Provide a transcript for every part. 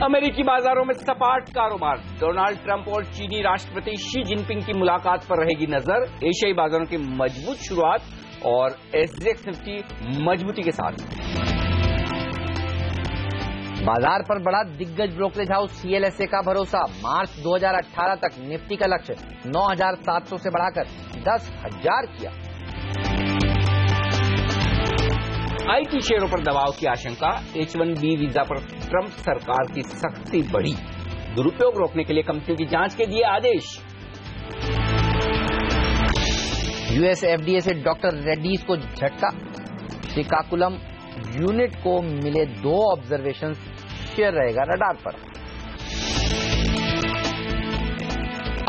अमेरिकी बाजारों में सपाट कारोबार। डोनाल्ड ट्रंप और चीनी राष्ट्रपति शी जिनपिंग की मुलाकात पर रहेगी नजर। एशियाई बाजारों की मजबूत शुरुआत और एसजीएक्स निफ्टी मजबूती के साथ। बाजार पर बढ़ा दिग्गज ब्रोकरेज हाउस सीएलएसए का भरोसा। मार्च 2018 तक निफ्टी का लक्ष्य 9,700 से बढ़ाकर 10,000 किया। आईटी शेयरों पर दबाव की आशंका। H-1B वीजा पर ट्रंप सरकार की सख्ती बढ़ी। दुरुपयोग रोकने के लिए कंपनियों की जांच के दिए आदेश। यूएस एफडीए से डॉक्टर रेड्डीज को झटका। श्रीकाकुलम यूनिट को मिले 2 ऑब्जर्वेशन। शेयर रहेगा रडार पर।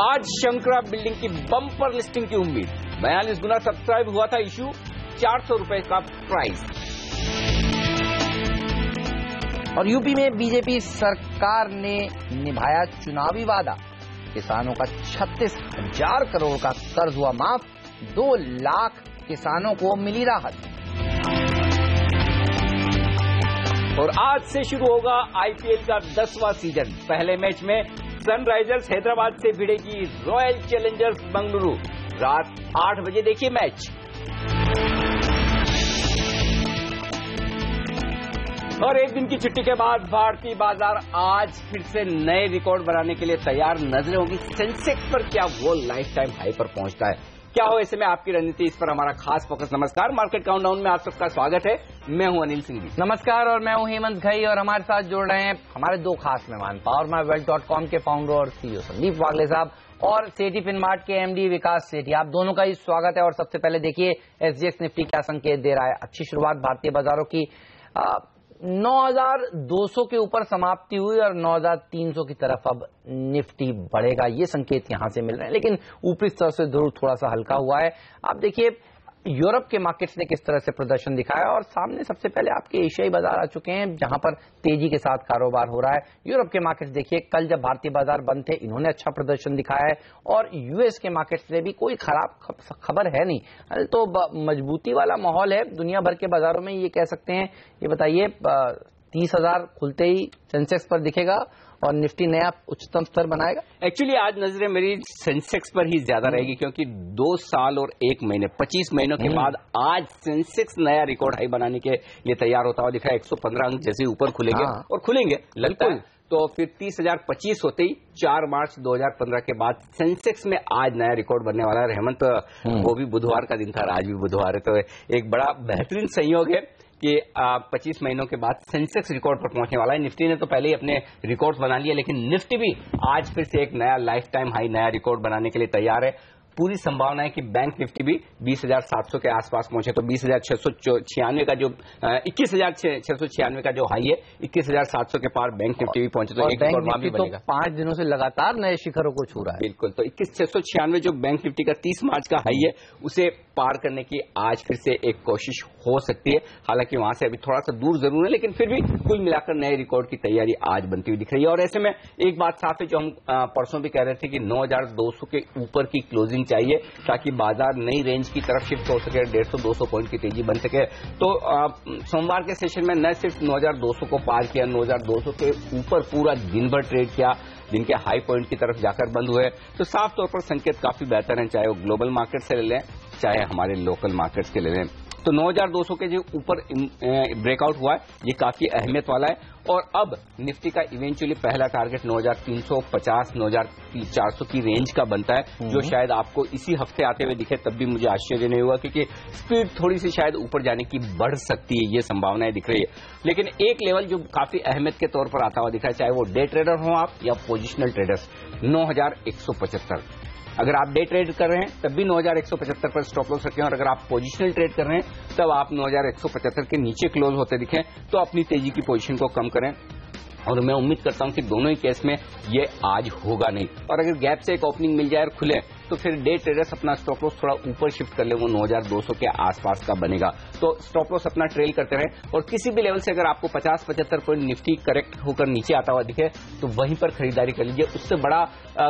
आज शंकरा बिल्डिंग की बम्पर लिस्टिंग की उम्मीद। 42 गुना सब्सक्राइब हुआ था इशू। 400 रुपए का प्राइस। और यूपी में बीजेपी सरकार ने निभाया चुनावी वादा। किसानों का 36,000 करोड़ का कर्ज हुआ माफ। 2 लाख किसानों को मिली राहत। और आज से शुरू होगा आईपीएल का 10वां सीजन। पहले मैच में सनराइजर्स हैदराबाद से भिड़ेगी रॉयल चैलेंजर्स बेंगलुरु। रात 8 बजे देखिए मैच। और एक दिन की छुट्टी के बाद भारतीय बाजार आज फिर से नए रिकॉर्ड बनाने के लिए तैयार नजरें होगी। सेंसेक्स पर क्या वो लाइफ टाइम हाई पर पहुंचता है, क्या हो ऐसे में आपकी रणनीति, इस पर हमारा खास फोकस। नमस्कार, मार्केट काउंटडाउन में आप सबका स्वागत है। मैं हूं अनिल सिंह। नमस्कार और मैं हूं हेमंत घई और हमारे साथ जुड़ रहे हैं हमारे 2 खास मेहमान। PowerMyWealth.com के फाउंडर और सीईओ संदीप वागले साहब और सेठी फिनमार्ट के एमडी विकास सेठी। आप दोनों का ही स्वागत है। और सबसे पहले देखिए एसजीएक्स निफ्टी क्या संकेत दे रहा है। अच्छी शुरुआत भारतीय बाजारों की। 9,200 के ऊपर समाप्ति हुई और 9,300 की तरफ अब निफ्टी बढ़ेगा, ये संकेत यहां से मिल रहे हैं। लेकिन ऊपरी स्तर से जरूर थोड़ा सा हल्का हुआ है। आप देखिए यूरोप के मार्केट्स ने किस तरह से प्रदर्शन दिखाया और सामने सबसे पहले आपके एशियाई बाजार आ चुके हैं जहां पर तेजी के साथ कारोबार हो रहा है। यूरोप के मार्केट्स देखिए, कल जब भारतीय बाजार बंद थे इन्होंने अच्छा प्रदर्शन दिखाया है और यूएस के मार्केट्स में भी कोई खराब खबर है नहीं, तो मजबूती वाला माहौल है दुनिया भर के बाजारों में, ये कह सकते हैं। ये बताइए 30,000 खुलते ही सेंसेक्स पर दिखेगा और निफ्टी नया उच्चतम स्तर बनाएगा। एक्चुअली आज नजरें मेरी सेंसेक्स पर ही ज्यादा रहेगी क्योंकि 2 साल और 1 महीने 25 महीनों के बाद आज सेंसेक्स नया रिकॉर्ड हाई बनाने के लिए तैयार होता हुआ दिखा है। 115 अंक जैसे ऊपर खुलेंगे और खुलेंगे लगता है, तो फिर 30,025 होते ही 4 मार्च 2015 के बाद सेंसेक्स में आज नया रिकॉर्ड बनने वाला है। हेमंत, वो भी बुधवार का दिन था, आज भी बुधवार है, तो एक बड़ा बेहतरीन संयोग है कि 25 महीनों के बाद सेंसेक्स रिकॉर्ड पर पहुंचने वाला है। निफ्टी ने तो पहले ही अपने रिकॉर्ड बना लिए, लेकिन निफ्टी भी आज फिर से एक नया लाइफ टाइम हाई, नया रिकॉर्ड बनाने के लिए तैयार है। पूरी संभावना है कि बैंक निफ्टी भी 20,700 के आसपास पहुंचे, तो 20,696 का जो 21,696 का जो हाई है, 21,700 के पार बैंक निफ्टी भी पहुंचे, तो एक रिकॉर्ड वहां भी बनेगा। 5 दिनों से लगातार नए शिखरों को छू रहा है। बिल्कुल, तो 21,696 जो बैंक निफ्टी का 30 मार्च का हाई है उसे पार करने की आज फिर से एक कोशिश हो सकती है। हालांकि वहां से अभी थोड़ा सा दूर जरूर है, लेकिन फिर भी कुल मिलाकर नए रिकॉर्ड की तैयारी आज बनती हुई दिख रही है। और ऐसे में एक बात साफ है, जो हम परसों भी कह रहे थे कि 9,200 के ऊपर की क्लोजिंग चाहिए ताकि बाजार नई रेंज की तरफ शिफ्ट हो सके, 150-200 पॉइंट की तेजी बन सके। तो सोमवार के सेशन में न सिर्फ 9,200 को पार किया, 9,200 के ऊपर पूरा दिन भर ट्रेड किया, दिन के हाई पॉइंट की तरफ जाकर बंद हुए। तो साफ तौर पर संकेत काफी बेहतर है, चाहे वो ग्लोबल मार्केट से ले लें चाहे हमारे लोकल मार्केट्स के ले लें। तो 9,200 के जो ऊपर ब्रेकआउट हुआ है ये काफी अहमियत वाला है। और अब निफ्टी का इवेंचुअली पहला टारगेट 9,350 9,400 की रेंज का बनता है, जो शायद आपको इसी हफ्ते आते हुए दिखे तब भी मुझे आश्चर्य नहीं हुआ, क्योंकि स्पीड थोड़ी सी शायद ऊपर जाने की बढ़ सकती है, ये संभावनाएं दिख रही है। लेकिन एक लेवल जो काफी अहमियत के तौर पर आता हुआ दिखा है, चाहे वो डे ट्रेडर हो आप या पोजिशनल ट्रेडर्स, 9,175। अगर आप डे ट्रेड कर रहे हैं तब भी 9,175 पर स्टॉप लॉस रखें, और अगर आप पोजिशनल ट्रेड कर रहे हैं तब आप 9,175 के नीचे क्लोज होते दिखें तो अपनी तेजी की पोजीशन को कम करें। और मैं उम्मीद करता हूं कि दोनों ही केस में ये आज होगा नहीं, और अगर गैप से एक ओपनिंग मिल जाए और खुले तो फिर डे ट्रेडर्स अपना स्टॉप लॉस थोड़ा ऊपर शिफ्ट कर ले, वो 9,200 के आसपास का बनेगा। तो स्टॉप लॉस अपना ट्रेल करते रहे और किसी भी लेवल से अगर आपको 50-75 पॉइंट निफ्टी करेक्ट होकर नीचे आता हुआ दिखे तो वहीं पर खरीदारी कर लीजिए। उससे बड़ा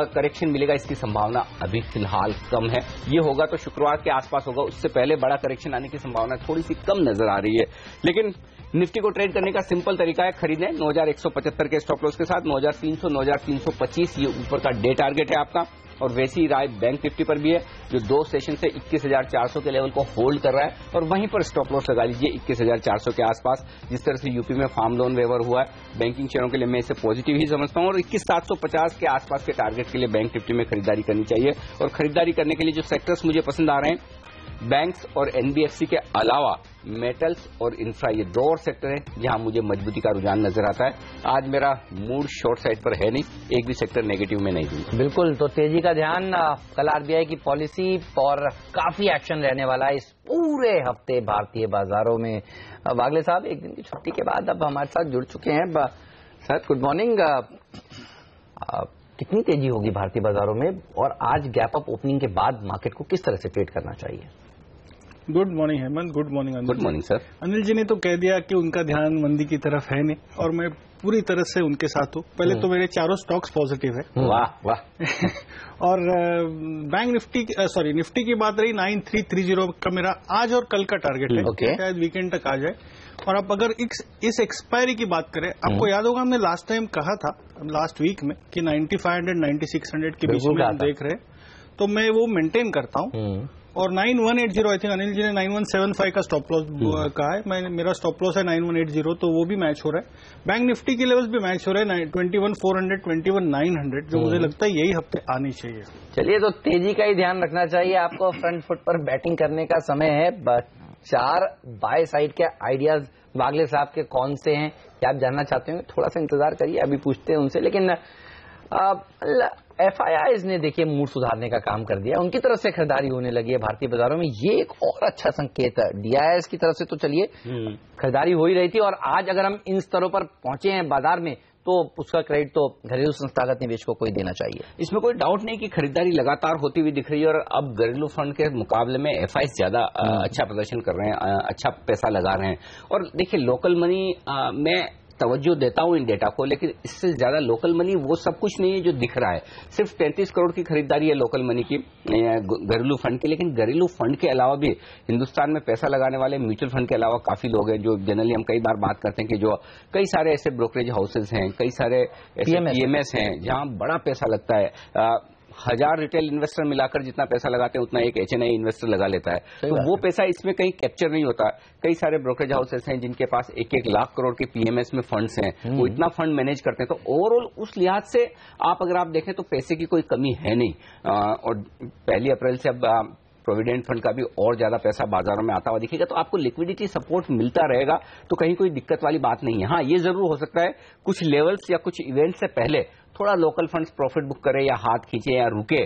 करेक्शन मिलेगा इसकी संभावना अभी फिलहाल कम है। ये होगा तो शुक्रवार के आसपास होगा, उससे पहले बड़ा करेक्शन आने की संभावना थोड़ी सी कम नजर आ रही है। लेकिन निफ्टी को ट्रेड करने का सिंपल तरीका है, खरीदें 9,175 के स्टॉप लॉस के साथ। 9,300, 9,325 ये ऊपर का डे टारगेट है आपका। और वैसी ही राय बैंक निफ्टी पर भी है, जो 2 सेशन से 21,400 के लेवल को होल्ड कर रहा है और वहीं पर स्टॉप लॉस लगा लीजिए 21,400 के आसपास। जिस तरह से यूपी में फार्म लोन वेवर हुआ है, बैंकिंग शेयरों के लिए मैं इसे पॉजिटिव ही समझता हूं और 21,750 के आसपास के टारगेट के लिए बैंक निफ्टी में खरीदारी करनी चाहिए। और खरीदारी करने के लिए जो सेक्टर्स मुझे पसंद आ रहे हैं, बैंक्स और एनबीएफसी के अलावा मेटल्स और इंफ्रा, ये 2 और सेक्टर हैं जहां मुझे मजबूती का रुझान नजर आता है। आज मेरा मूड शॉर्ट साइड पर है नहीं, एक भी सेक्टर नेगेटिव में नहीं दूंगा। बिल्कुल, तो तेजी का ध्यान कल आरबीआई की पॉलिसी और काफी एक्शन रहने वाला है इस पूरे हफ्ते भारतीय बाजारों में। वागले साहब एक दिन की छुट्टी के बाद अब हमारे साथ जुड़ चुके हैं। Sir good morning. कितनी तेजी होगी भारतीय बाजारों में और आज गैप अप ओपनिंग के बाद मार्केट को किस तरह से ट्रेड करना चाहिए? Good morning Hemant, good morning Anil. Good morning sir. Anil ji ने तो कह दिया कि उनका ध्यान मंदी की तरफ है नहीं और मैं पूरी तरह से उनके साथ हूँ। पहले तो मेरे चारों स्टॉक्स पॉजिटिव है। वाह वाह। और बैंक निफ्टी की बात रही, 9330 का मेरा आज और कल का टारगेट है, शायद वीकेंड तक आ जाए। और अब अगर इस एक्सपायरी की बात करें, आपको याद होगा हमने लास्ट टाइम कहा था, लास्ट वीक में, कि 9500 9600 के बीच में हम देख रहे हैं, तो मैं वो मेंटेन करता हूँ। और 9180 आई थिंक अनिल जी ने 9175 का स्टॉप लॉस कहा है, मेरा स्टॉप लॉस है 9180, तो वो भी मैच हो रहा है। बैंक निफ्टी के लेवल्स भी मैच हो रहे हैं, 21,400 21,900, जो मुझे लगता है यही हफ्ते आनी चाहिए। चलिए, तो तेजी का ही ध्यान रखना चाहिए आपको। फ्रंट फुट पर बैटिंग करने का समय है। 4 बाय साइड के आइडियाज वागले साहब के कौन से हैं, क्या आप जानना चाहते हैं? थोड़ा सा इंतजार करिए, अभी पूछते हैं उनसे। लेकिन एफआईआईज ने देखिए मूड सुधारने का काम कर दिया, उनकी तरफ से खरीदारी होने लगी है भारतीय बाजारों में। ये एक और अच्छा संकेत है। डीआईएस की तरफ से तो चलिए खरीदारी हो ही रही थी, और आज अगर हम इन स्तरों पर पहुंचे हैं बाजार में, तो उसका क्रेडिट तो घरेलू संस्थागत निवेश को कोई देना चाहिए। इसमें कोई डाउट नहीं कि खरीदारी लगातार होती हुई दिख रही है और अब घरेलू फंड के मुकाबले में एफआईआई ज्यादा अच्छा प्रदर्शन कर रहे हैं, अच्छा पैसा लगा रहे हैं। और देखिए, लोकल मनी में तवज्जो देता हूं इन डेटा को, लेकिन इससे ज्यादा लोकल मनी वो सब कुछ नहीं है जो दिख रहा है। सिर्फ 33 करोड़ की खरीदारी है लोकल मनी की घरेलू फंड की, लेकिन घरेलू फंड के अलावा भी हिंदुस्तान में पैसा लगाने वाले म्यूचुअल फंड के अलावा काफी लोग हैं, जो जनरली हम कई बार बात करते हैं कि जो कई सारे ऐसे ब्रोकरेज हाउसेज हैं, कई सारे ऐसे पीएमएस हैं जहां बड़ा पैसा लगता है। 1000 रिटेल इन्वेस्टर मिलाकर जितना पैसा लगाते हैं उतना एक एचएनआई इन्वेस्टर लगा लेता है, तो वो पैसा इसमें कहीं कैप्चर नहीं होता। कई सारे ब्रोकरेज हाउसेस हैं जिनके पास 1-1 लाख करोड़ के पीएमएस में फंड्स हैं, वो इतना फंड मैनेज करते हैं। तो ओवरऑल उस लिहाज से अगर आप देखें तो पैसे की कोई कमी है नहीं। और 1 अप्रैल से अब प्रोविडेंट फंड का भी और ज्यादा पैसा बाजारों में आता हुआ दिखेगा, तो आपको लिक्विडिटी सपोर्ट मिलता रहेगा, तो कहीं कोई दिक्कत वाली बात नहीं है। हाँ, ये जरूर हो सकता है कुछ लेवल्स या कुछ इवेंट से पहले थोड़ा लोकल फंड्स प्रॉफिट बुक करे या हाथ खींचे या रुके,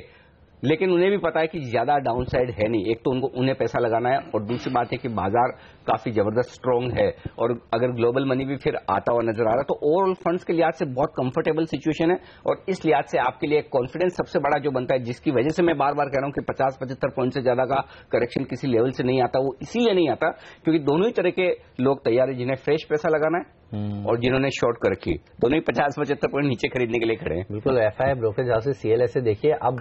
लेकिन उन्हें भी पता है कि ज्यादा डाउन साइड है नहीं। एक तो उन्हें पैसा लगाना है, और दूसरी बात है कि बाजार काफी जबरदस्त स्ट्रांग है, और अगर ग्लोबल मनी भी फिर आता हुआ नजर आ रहा है, तो ओवरऑल फंड्स के लिहाज से बहुत कंफर्टेबल सिचुएशन है। और इस लिहाज से आपके लिए कॉन्फिडेंस सबसे बड़ा जो बनता है, जिसकी वजह से मैं बार बार कह रहा हूं कि 50-75 पॉइंट से ज्यादा का करेक्शन किसी लेवल से नहीं आता। वो इसीलिए नहीं आता क्योंकि दोनों ही तरह के लोग तैयार है, जिन्हें फ्रेश पैसा लगाना है और जिन्होंने शॉर्ट कर रखी, दोनों ही 50-75 पॉइंट नीचे खरीदने के लिए खड़े हैं। बिल्कुल, एफआई ब्रोकरेज हाउसेस सीएलएस देखिए, अब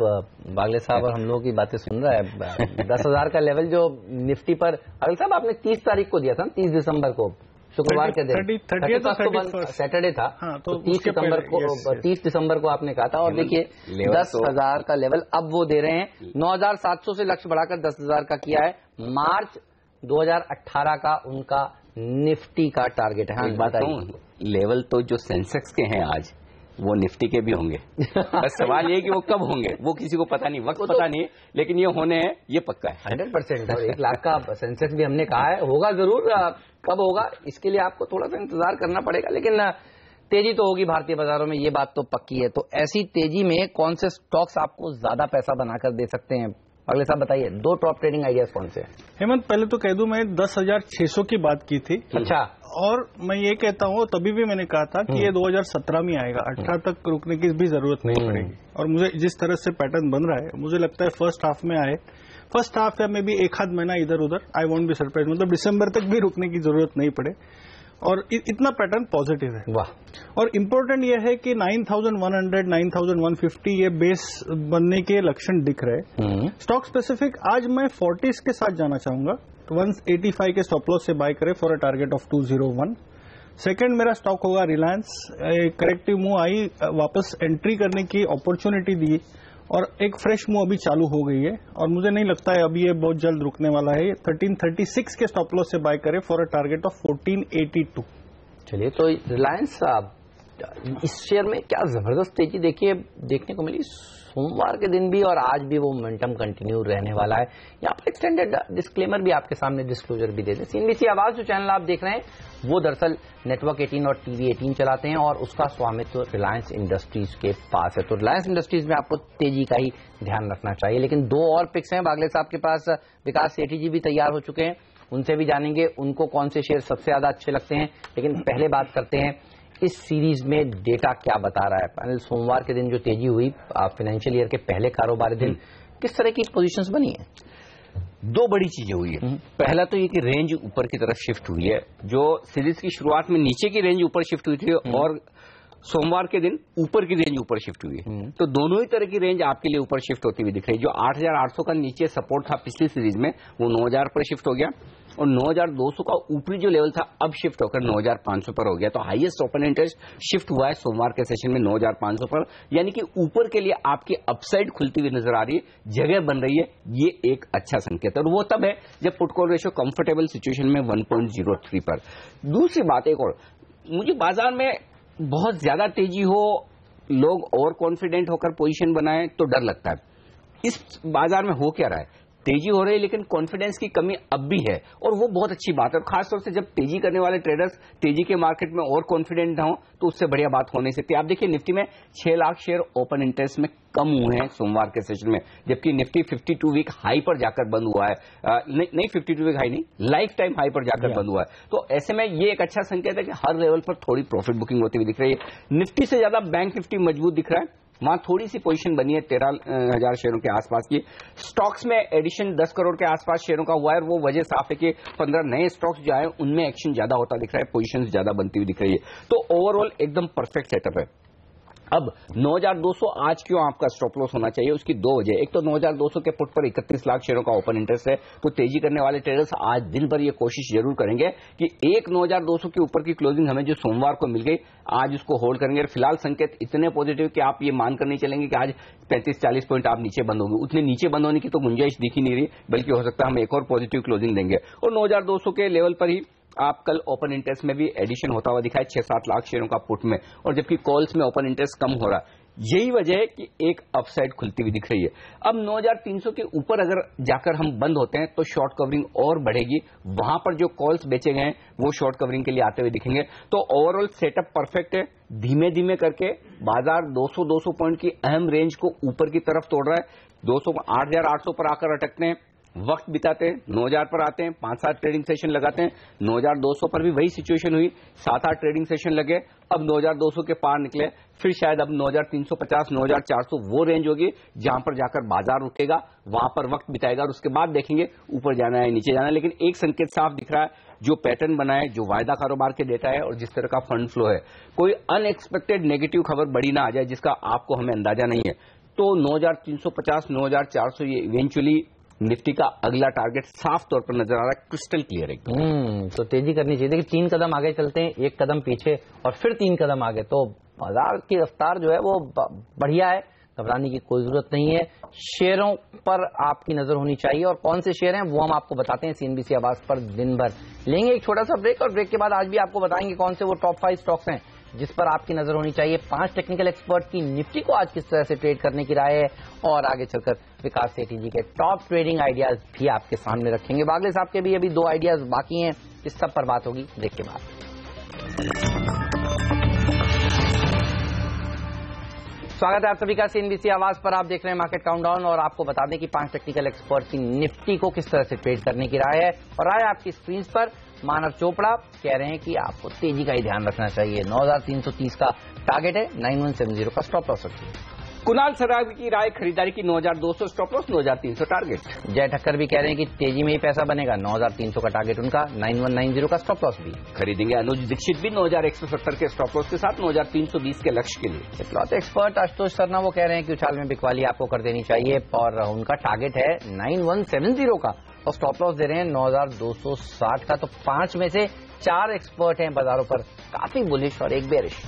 बागले साहब और हम लोगों की बातें सुन रहा है। 10,000 का लेवल जो निफ्टी पर, अगल साहब आपने 30 तारीख को दिया था, 30 दिसंबर को, शुक्रवार के दिन, 31 सैटरडे था, तो 30 दिसंबर को आपने कहा था। और देखिए 10,000 का लेवल अब वो दे रहे हैं। 9,700 से लक्ष्य बढ़ाकर 10,000 का किया है। मार्च 2018 का उनका निफ्टी का टारगेट है। हाँ, एक बात कहूं, लेवल तो जो सेंसेक्स के हैं आज, वो निफ्टी के भी होंगे। बस सवाल ये कि वो कब होंगे वो किसी को पता नहीं, वक्त पता नहीं, लेकिन ये होने हैं, ये पक्का है 100%। और 1 लाख का सेंसेक्स भी हमने कहा है, होगा जरूर। कब होगा इसके लिए आपको थोड़ा सा इंतजार करना पड़ेगा, लेकिन तेजी तो होगी भारतीय बाजारों में, ये बात तो पक्की है। तो ऐसी तेजी में कौन से स्टॉक्स आपको ज्यादा पैसा बनाकर दे सकते हैं अगले साहब बताइए, 2 टॉप ट्रेडिंग आइडियाज कौन से हैं? हेमंत, पहले तो कह दूं, मैं 10,600 की बात की थी। अच्छा। और मैं ये कहता हूँ, तभी भी मैंने कहा था कि ये 2017 में आएगा, 18 तक रुकने की भी जरूरत नहीं पड़ेगी। और मुझे जिस तरह से पैटर्न बन रहा है, मुझे लगता है फर्स्ट हाफ में आए, फर्स्ट हाफ या में भी एक आध महीना इधर उधर, आई वोंट बी सरप्राइज, मतलब दिसंबर तक भी रुकने की जरूरत नहीं पड़े। और इतना पैटर्न पॉजिटिव है। वाह। और इम्पोर्टेंट यह है कि 9,100, 9,150 ये बेस बनने के लक्षण दिख रहे। स्टॉक स्पेसिफिक आज मैं 40s के साथ जाना चाहूंगा, 185 के स्टॉप लॉस से बाय करें for a target of 201। Second मेरा स्टॉक होगा रिलायंस। करेक्टिव मूव आई, वापस एंट्री करने की अपॉर्चुनिटी दी और एक फ्रेश मूव अभी चालू हो गई है और मुझे नहीं लगता है अभी ये बहुत जल्द रुकने वाला है। 1336 के स्टॉप लॉस से बाय करें फॉर अ टारगेट ऑफ 1482। चलिए, तो रिलायंस इस शेयर में क्या जबरदस्त तेजी देखने को मिली सोमवार के दिन भी, और आज भी वो मोमेंटम कंटिन्यू रहने वाला है। यहाँ पर एक्सटेंडेड डिस्क्लेमर भी आपके सामने, डिस्क्लोजर भी दे दें। सीएनबीसी आवाज जो चैनल आप देख रहे हैं वो दरअसल नेटवर्क 18 और टीवी 18 चलाते हैं और उसका स्वामित्व रिलायंस इंडस्ट्रीज के पास है। तो रिलायंस इंडस्ट्रीज में आपको तेजी का ही ध्यान रखना चाहिए। लेकिन 2 और पिक्स हैं बागले साहब के पास। विकास सेठी जी भी तैयार हो चुके हैं, उनसे भी जानेंगे उनको कौन से शेयर सबसे ज्यादा अच्छे लगते हैं। लेकिन पहले बात करते हैं इस सीरीज में डेटा क्या बता रहा है। पैनल, सोमवार के दिन जो तेजी हुई फाइनेंशियल ईयर के पहले कारोबारी दिन, किस तरह की पोजीशंस बनी है? 2 बड़ी चीजें हुई है। पहला तो ये कि रेंज ऊपर की तरफ शिफ्ट हुई है। जो सीरीज की शुरुआत में नीचे की रेंज ऊपर शिफ्ट हुई थी और सोमवार के दिन ऊपर की रेंज ऊपर शिफ्ट हुई है। तो दोनों ही तरह की रेंज आपके लिए ऊपर शिफ्ट होती हुई दिख रही है। जो 8,800 का नीचे सपोर्ट था पिछली सीरीज में, वो 9,000 पर शिफ्ट हो गया और 9,200 का ऊपरी जो लेवल था अब शिफ्ट होकर 9,500 पर हो गया। तो हाईएस्ट ओपन इंटरेस्ट शिफ्ट हुआ है सोमवार के सेशन में 9,500 पर, यानी कि ऊपर के लिए आपकी अपसाइड खुलती हुई नजर आ रही है, जगह बन रही है। ये एक अच्छा संकेत है और वो तब है जब put call ratio comfortable situation में 1.03 पर। दूसरी बात एक और, मुझे बाजार में बहुत ज्यादा तेजी हो, लोग और कॉन्फिडेंट होकर पोजीशन बनाएं तो डर लगता है। इस बाजार में हो क्या रहा है, तेजी हो रही है लेकिन कॉन्फिडेंस की कमी अब भी है और वो बहुत अच्छी बात है। खासतौर से जब तेजी करने वाले ट्रेडर्स तेजी के मार्केट में और कॉन्फिडेंट ना हो तो उससे बढ़िया बात हो नहीं सकती। आप देखिए निफ्टी में 6 लाख शेयर ओपन इंटरेस्ट में कम हुए हैं सोमवार के सेशन में, जबकि निफ्टी 52 वीक हाई पर जाकर बंद हुआ है। नहीं 52 वीक हाई नहीं, लाइफ टाइम हाई पर जाकर बंद हुआ है। तो ऐसे में ये एक अच्छा संकेत है कि हर लेवल पर थोड़ी प्रॉफिट बुकिंग होती हुई दिख रही है। निफ्टी से ज्यादा बैंक निफ्टी मजबूत दिख रहा है, वहां थोड़ी सी पोजीशन बनी है 13,000 शेयरों के आसपास की। स्टॉक्स में एडिशन 10 करोड़ के आसपास शेयरों का हुआ है और वो वजह साफ है कि 15 नए स्टॉक्स जो आए उनमें एक्शन ज्यादा होता दिख रहा है, पोजीशन ज्यादा बनती हुई दिख रही है। तो ओवरऑल एकदम परफेक्ट सेटअप है। अब 9,200 आज क्यों आपका स्टॉप लॉस होना चाहिए, उसकी 2 वजह। एक तो 9,200 के पुट पर 31 लाख शेयरों का ओपन इंटरेस्ट है, तो तेजी करने वाले ट्रेडर्स आज दिन भर ये कोशिश जरूर करेंगे कि एक 9,200 के ऊपर की क्लोजिंग हमें जो सोमवार को मिल गई आज उसको होल्ड करेंगे। फिलहाल संकेत इतने पॉजिटिव कि आप ये मानकर नहीं चलेंगे कि आज 35-40 पॉइंट आप नीचे बंद होंगे, उतने नीचे बंद होने की तो गुंजाइश दिख ही नहीं रही, बल्कि हो सकता है हम एक और पॉजिटिव क्लोजिंग देंगे। और 9,200 के लेवल पर ही आप कल ओपन इंटरेस्ट में भी एडिशन होता हुआ दिखा है 6-7 लाख शेयरों का पुट में, और जबकि कॉल्स में ओपन इंटरेस्ट कम हो रहा है। यही वजह है कि एक अपसाइड खुलती हुई दिख रही है। अब 9,300 के ऊपर अगर जाकर हम बंद होते हैं तो शॉर्ट कवरिंग और बढ़ेगी, वहां पर जो कॉल्स बेचे गए हैं वो शॉर्ट कवरिंग के लिए आते हुए दिखेंगे। तो ओवरऑल सेटअप परफेक्ट है। धीमे धीमे करके बाजार 200 पॉइंट की अहम रेंज को ऊपर की तरफ तोड़ रहा है। 8,800 पर आकर अटकते हैं, वक्त बिताते हैं, 9,000 पर आते हैं, 5-7 ट्रेडिंग सेशन लगाते हैं। 9,200 पर भी वही सिचुएशन हुई, 7-8 ट्रेडिंग सेशन लगे, अब 9,200 के पार निकले, फिर शायद अब 9,350, 9,400 वो रेंज होगी जहां पर जाकर बाजार रुकेगा, वहां पर वक्त बिताएगा और उसके बाद देखेंगे ऊपर जाना है नीचे जाना है। लेकिन एक संकेत साफ दिख रहा है, जो पैटर्न बना है, जो वायदा कारोबार के डेटा है और जिस तरह का फंड फ्लो है, कोई अनएक्सपेक्टेड नेगेटिव खबर बड़ी ना आ जाए जिसका आपको हमें अंदाजा नहीं है, तो 9,350, 9,400 ये इवेंचुअली निफ्टी का अगला टारगेट साफ तौर पर नजर आ रहा है, क्रिस्टल क्लियर है। तो तेजी करनी चाहिए। देखिए 3 कदम आगे चलते हैं, 1 कदम पीछे और फिर 3 कदम आगे, तो बाजार की रफ्तार जो है वो बढ़िया है, घबराने की कोई जरूरत नहीं है। शेयरों पर आपकी नजर होनी चाहिए और कौन से शेयर हैं वो हम आपको बताते हैं सीएनबीसी आवाज पर दिन भर। लेंगे एक छोटा सा ब्रेक और ब्रेक के बाद आज भी आपको बताएंगे कौन से वो टॉप 5 स्टॉक्स हैं जिस पर आपकी नजर होनी चाहिए। 5 टेक्निकल एक्सपर्ट की निफ्टी को आज किस तरह से ट्रेड करने की राय है और आगे चलकर विकास सेठी जी के टॉप ट्रेडिंग आइडियाज भी आपके सामने रखेंगे। बागले साहब के भी अभी 2 आइडियाज बाकी हैं, इस सब पर बात होगी ब्रेक के बाद। स्वागत है आप सभी का सीएनबीसी आवाज पर। आप देख रहे हैं मार्केट काउंटडाउन और आपको बता दें कि 5 टेक्निकल एक्सपर्ट की निफ्टी को किस तरह से ट्रेड करने की राय है। और राय आपकी स्क्रीन पर। मानव चोपड़ा कह रहे हैं कि आपको तेजी का ही ध्यान रखना चाहिए। 9330 का टारगेट है, 9170 का स्टॉप लॉस रखिए। कुणाल सरावगी की राय खरीदारी की 9200 स्टॉप लॉस, 9300 टारगेट। जय ठक्कर भी कह रहे हैं कि तेजी में ही पैसा बनेगा, 9300 का टारगेट उनका, 9190 का स्टॉप लॉस भी खरीदेंगे। अनुज दीक्षित भी 9170 के स्टॉप लॉस के साथ 9320 के लक्ष्य के लिए। इकलौते एक्सपर्ट आशुतोष सरना वो कह रहे हैं कि उछाल में बिकवाली आपको कर देनी चाहिए और उनका टारगेट है 9170 का और स्टॉप लॉस दे रहे हैं 9260 का। तो 5 में से 4 एक्सपर्ट हैं बाजारों पर काफी बुलिश और एक बेरिश।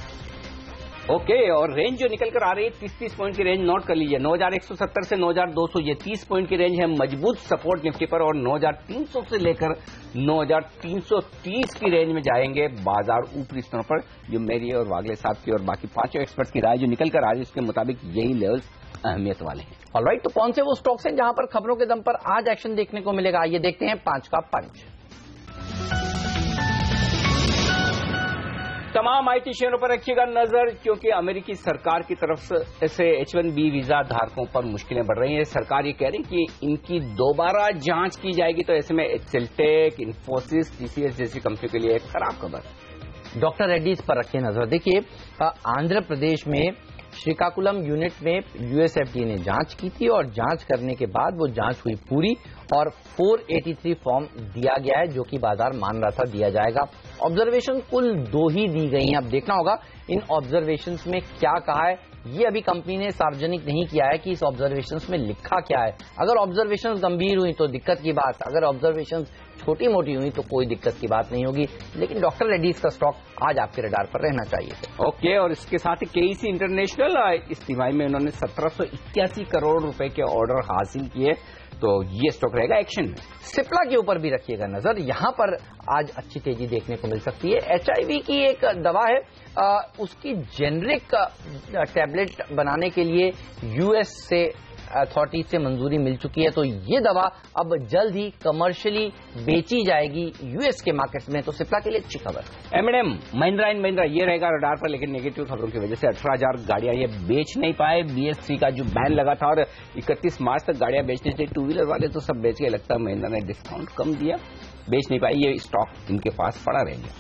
ओके, और रेंज जो निकल कर आ रही है 30 पॉइंट की रेंज नोट कर लीजिए। 9170 से 9200 ये 30 पॉइंट की रेंज है। मजबूत सपोर्ट निफ्टी पर और 9300 से लेकर 9330 की रेंज में जाएंगे बाजार ऊपरी स्तरों पर। जो मेरी और वागले साहब की और बाकी 5 एक्सपर्ट्स की राय जो निकल कर आ रही है उसके मुताबिक यही लेवल्स अहमियत वाले हैं। ऑलराइट, तो कौन से वो स्टॉक्स हैं जहां पर खबरों के दम पर आज एक्शन देखने को मिलेगा, आइए देखते हैं 5 का पंच। तमाम आईटी शेयरों पर रखिएगा नजर, क्योंकि अमेरिकी सरकार की तरफ से H1B वीजा धारकों पर मुश्किलें बढ़ रही हैं। सरकार ये कह रही है कि इनकी दोबारा जांच की जाएगी, तो ऐसे में एक्सेलटेक, इन्फोसिस, TCS जैसी कंपनी के लिए एक खराब खबर। डॉक्टर रेड्डीज पर रखिए नजर। देखिए, आंध्र प्रदेश में श्रीकाकुलम यूनिट में USFDA ने जांच की थी और जांच करने के बाद वो जांच हुई पूरी और 483 फॉर्म दिया गया है, जो कि बाजार मान रहा था दिया जाएगा। ऑब्जर्वेशन कुल 2 ही दी गई हैं। अब देखना होगा इन ऑब्जर्वेशंस में क्या कहा है। ये अभी कंपनी ने सार्वजनिक नहीं किया है कि इस ऑब्जर्वेशंस में लिखा क्या है। अगर ऑब्जर्वेशंस गंभीर हुई तो दिक्कत की बात, अगर ऑब्जर्वेशंस छोटी मोटी हुई तो कोई दिक्कत की बात नहीं होगी। लेकिन डॉक्टर रेड्डीज का स्टॉक आज आपके रडार पर रहना चाहिए। ओके, और इसके साथ ही KEC इंटरनेशनल इस तिमाही में उन्होंने 1781 करोड़ रुपए के ऑर्डर हासिल किए, तो ये स्टॉक रहेगा एक्शन में। सिप्ला के ऊपर भी रखिएगा नजर, यहां पर आज अच्छी तेजी देखने को मिल सकती है। HIV की एक दवा है, उसकी जेनरिक टैबलेट बनाने के लिए US से अथॉरिटी से मंजूरी मिल चुकी है, तो ये दवा अब जल्द ही कमर्शियली बेची जाएगी US के मार्केट्स में। तो सिप्ला के लिए अच्छी खबर। M&M महिंद्रा एंड महिंद्रा ये रहेगा रडार पर, लेकिन नेगेटिव खबरों की वजह से 18,000 गाड़ियां ये बेच नहीं पाए। BS3 का जो बैन लगा था और 31 मार्च तक गाड़ियां बेचनी थी, 2 व्हीलर वाले तो सब बेच के, लगता है महिंद्रा ने डिस्काउंट कम दिया, बेच नहीं पाई। ये स्टॉक इनके पास पड़ा रहेगा।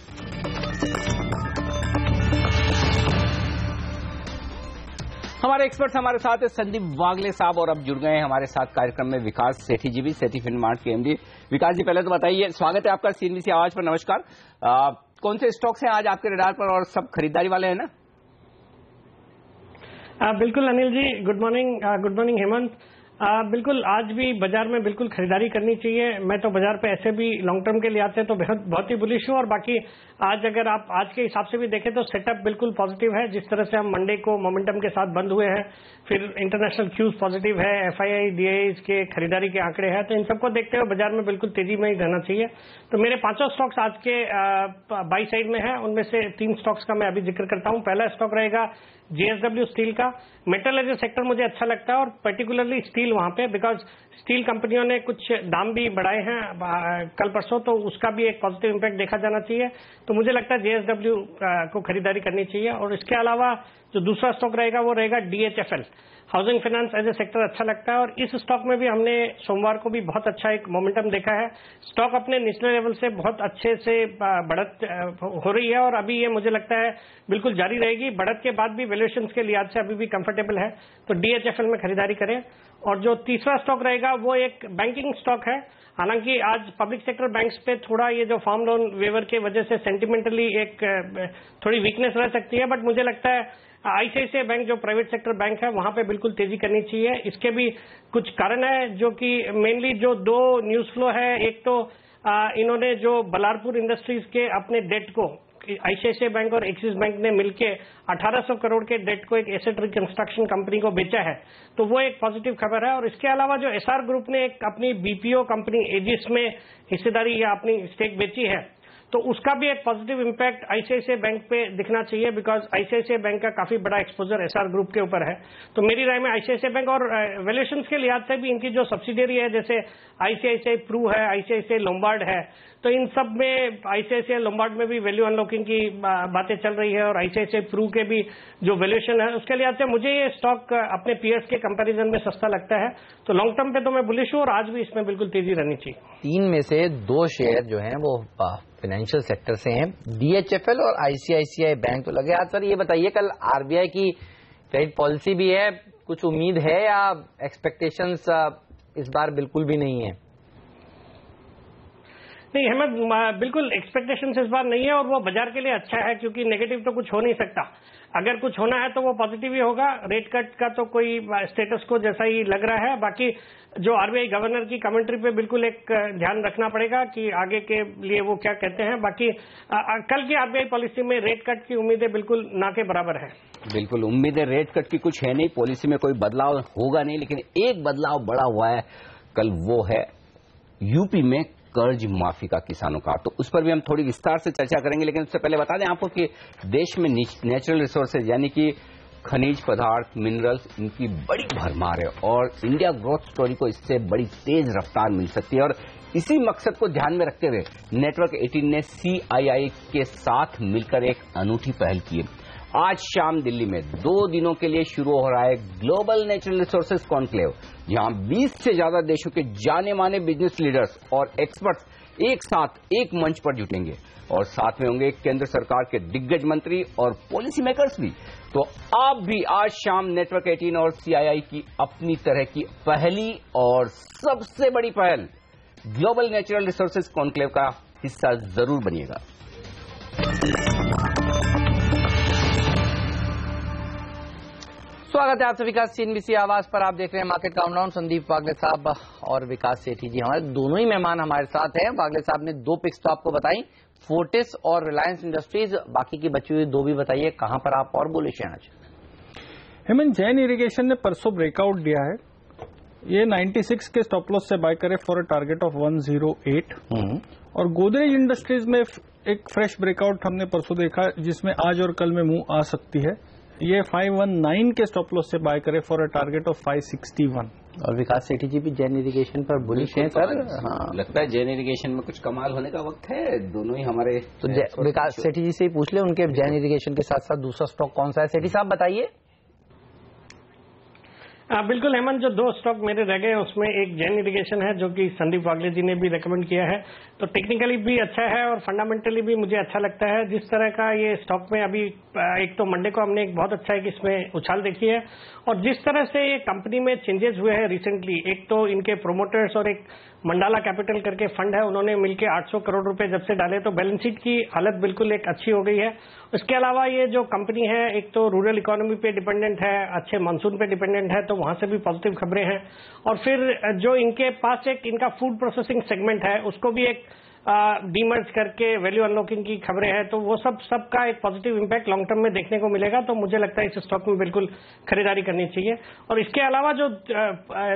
हमारे एक्सपर्ट्स हमारे साथ है संदीप वागले साहब, और अब जुड़ गए हैं हमारे साथ कार्यक्रम में विकास सेठी जी भी, सेठी फिनमार्ट के MD। विकास जी, पहले तो बताइए, स्वागत है आपका CNBC आवाज पर। नमस्कार। कौन से स्टॉक्स हैं आज आपके रडार पर और सब खरीदारी वाले हैं ना? बिल्कुल अनिल जी, गुड मॉर्निंग हेमंत। बिल्कुल आज भी बाजार में बिल्कुल खरीदारी करनी चाहिए। मैं तो बाजार पे ऐसे भी लॉन्ग टर्म के लिए आते हैं तो बहुत ही बुलिश हूँ। और बाकी आज अगर आप आज के हिसाब से भी देखें तो सेटअप बिल्कुल पॉजिटिव है। जिस तरह से हम मंडे को मोमेंटम के साथ बंद हुए हैं, फिर इंटरनेशनल क्यूज पॉजिटिव है, FII DIs के खरीदारी के आंकड़े हैं, तो इन सबको देखते हुए बाजार में बिल्कुल तेजी में ही रहना चाहिए। तो मेरे 5 स्टॉक्स आज के बाई साइड में है, उनमें से 3 स्टॉक्स का मैं अभी जिक्र करता हूँ। पहला स्टॉक रहेगा JSW स्टील का। मेटल एज ए सेक्टर मुझे अच्छा लगता है और पर्टिकुलरली स्टील वहां पे, बिकॉज स्टील कंपनियों ने कुछ दाम भी बढ़ाए हैं कल परसों, तो उसका भी एक पॉजिटिव इंपैक्ट देखा जाना चाहिए। तो मुझे लगता है JSW को खरीदारी करनी चाहिए। और इसके अलावा जो दूसरा स्टॉक रहेगा वो रहेगा DHFL। Housing finance as a sector अच्छा लगता है और इस स्टॉक में भी हमने सोमवार को भी बहुत अच्छा एक मोमेंटम देखा है। स्टॉक अपने निचले लेवल से बहुत अच्छे से बढ़त हो रही है और अभी ये मुझे लगता है बिल्कुल जारी रहेगी। बढ़त के बाद भी वैल्यूएशन के लिहाज से अभी भी कंफर्टेबल है, तो DHFL में खरीदारी करें। और जो तीसरा स्टॉक रहेगा वो एक बैंकिंग स्टॉक है। हालांकि आज पब्लिक सेक्टर बैंक्स पे थोड़ा ये जो फार्म लोन वेवर के वजह से सेंटिमेंटली एक थोड़ी वीकनेस रह सकती है, बट मुझे लगता है ICICI बैंक जो प्राइवेट सेक्टर बैंक है वहां पे बिल्कुल तेजी करनी चाहिए। इसके भी कुछ कारण है, जो कि मेनली जो 2 न्यूज फ्लो है। एक तो इन्होंने जो बलारपुर इंडस्ट्रीज के अपने डेट को ICICI बैंक और एक्सिस बैंक ने मिलके 1800 करोड़ के डेट को एक एसेट रिकंस्ट्रक्शन कंपनी को बेचा है, तो वो एक पॉजिटिव खबर है। और इसके अलावा जो SR ग्रुप ने एक अपनी BPO कंपनी एजिस में हिस्सेदारी या अपनी स्टेक बेची है, तो उसका भी एक पॉजिटिव इम्पैक्ट आईसीआईसीआई बैंक पे दिखना चाहिए, बिकॉज आईसीआईसीआई बैंक का काफी बड़ा एक्सपोजर एसआर ग्रुप के ऊपर है। तो मेरी राय में आईसीआईसीआई बैंक और वैल्यूएशंस के लिहाज से भी इनकी जो सब्सिडियरी है, जैसे आईसीआईसीआई प्रू है, आईसीआईसीआई लोम्बार्ड है, तो इन सब में आईसीआईसीआई लोम्बार्ड में भी वैल्यू अनलॉकिंग की बातें चल रही है, और आईसीआईसीआई प्रू के भी जो वैल्यूएशन है उसके लिहाज से मुझे ये स्टॉक अपने पीएस के कंपैरिजन में सस्ता लगता है। तो लॉन्ग टर्म पे तो मैं बुलिश हूं और आज भी इसमें बिल्कुल तेजी रहनी चाहिए। 3 में से 2 शेयर जो हैं वो फाइनेंशियल सेक्टर से हैं, डीएचएफएल और आईसीआईसीआई बैंक। तो लगे आज सर ये बताइए, कल आरबीआई की क्रेडिट पॉलिसी भी है, कुछ उम्मीद है या एक्सपेक्टेशंस इस बार बिल्कुल भी नहीं है? नहीं, हमें बिल्कुल एक्सपेक्टेशंस इस बार नहीं है, और वो बाजार के लिए अच्छा है, क्योंकि नेगेटिव तो कुछ हो नहीं सकता। अगर कुछ होना है तो वो पॉजिटिव ही होगा। रेट कट का तो कोई स्टेटस को जैसा ही लग रहा है। बाकी जो आरबीआई गवर्नर की कमेंट्री पे बिल्कुल एक ध्यान रखना पड़ेगा कि आगे के लिए वो क्या कहते हैं। बाकी कल की आरबीआई पॉलिसी में रेट कट की उम्मीदें बिल्कुल ना के बराबर है। बिल्कुल उम्मीदें रेट कट की कुछ है नहीं, पॉलिसी में कोई बदलाव होगा नहीं, लेकिन एक बदलाव बड़ा हुआ है कल, वो है यूपी में कर्ज माफी का किसानों का। तो उस पर भी हम थोड़ी विस्तार से चर्चा करेंगे, लेकिन उससे पहले बता दें आपको कि देश में नेचुरल रिसोर्सेज यानी कि खनिज पदार्थ, मिनरल्स, इनकी बड़ी भरमार है, और इंडिया ग्रोथ स्टोरी को इससे बड़ी तेज रफ्तार मिल सकती है। और इसी मकसद को ध्यान में रखते हुए नेटवर्क 18 ने सीआईआई के साथ मिलकर एक अनूठी पहल की है। आज शाम दिल्ली में 2 दिनों के लिए शुरू हो रहा है ग्लोबल नेचुरल रिसोर्सेज कॉन्क्लेव, जहां 20 से ज्यादा देशों के जाने माने बिजनेस लीडर्स और एक्सपर्ट्स एक साथ एक मंच पर जुटेंगे, और साथ में होंगे केंद्र सरकार के दिग्गज मंत्री और पॉलिसी मेकर्स भी। तो आप भी आज शाम नेटवर्क 18 और सीआईआई की अपनी तरह की पहली और सबसे बड़ी पहल ग्लोबल नेचुरल रिसोर्सेज कॉन्क्लेव का हिस्सा जरूर बनिएगा। स्वागत है आप सभी का सीएनबीसी आवाज पर। आप देख रहे हैं मार्केट काउंटडाउन। संदीप वागले साहब और विकास सेठी जी हमारे दोनों ही मेहमान हमारे साथ हैं। वागले साहब ने 2 पिक्स तो आपको बताई, फोर्टिस और रिलायंस इंडस्ट्रीज। बाकी की बची हुई 2 भी बताइए, कहां पर आप और बुलिश हैं आज? हेमंत, जैन इरिगेशन ने परसों ब्रेकआउट दिया है। ये 96 के स्टॉप लॉस से बाय करे फॉर अ टारगेट ऑफ 108। और गोदरेज इंडस्ट्रीज में एक फ्रेश ब्रेकआउट हमने परसों देखा, जिसमें आज और कल में मुंह आ सकती है। ये 519 के स्टॉप लॉस से बाय करे फॉर अ टारगेट ऑफ 561। और विकास सेठी जी भी जैन इरिगेशन पर बुलिश हैं सर? हाँ, लगता है जैन इरिगेशन में कुछ कमाल होने का वक्त है। दोनों ही हमारे तो विकास सेठी जी से ही पूछ ले, उनके जैन इरिगेशन के साथ साथ दूसरा स्टॉक कौन सा है? सेठी साहब बताइए। बिल्कुल हेमंत, जो 2 स्टॉक मेरे रह गए उसमें एक जैन इरिगेशन है, जो कि संदीप वागले जी ने भी रेकमेंड किया है। तो टेक्निकली भी अच्छा है और फंडामेंटली भी मुझे अच्छा लगता है। जिस तरह का ये स्टॉक में अभी एक तो मंडे को हमने एक बहुत अच्छा है कि इसमें उछाल देखी है, और जिस तरह से ये कंपनी में चेंजेस हुए हैं रिसेंटली, एक तो इनके प्रोमोटर्स और एक मंडाला कैपिटल करके फंड है, उन्होंने मिलकर 800 करोड़ रुपए जब से डाले, तो बैलेंस शीट की हालत बिल्कुल एक अच्छी हो गई है। उसके अलावा ये जो कंपनी है, एक तो रूरल इकोनॉमी पे डिपेंडेंट है, अच्छे मानसून पे डिपेंडेंट है, तो वहां से भी पॉजिटिव खबरें हैं। और फिर जो इनके पास एक इनका फूड प्रोसेसिंग सेगमेंट है, उसको भी एक डीमर्ज करके वैल्यू अनलॉकिंग की खबरें हैं, तो वो सबका एक पॉजिटिव इंपैक्ट लॉन्ग टर्म में देखने को मिलेगा। तो मुझे लगता है इस स्टॉक में बिल्कुल खरीदारी करनी चाहिए। और इसके अलावा जो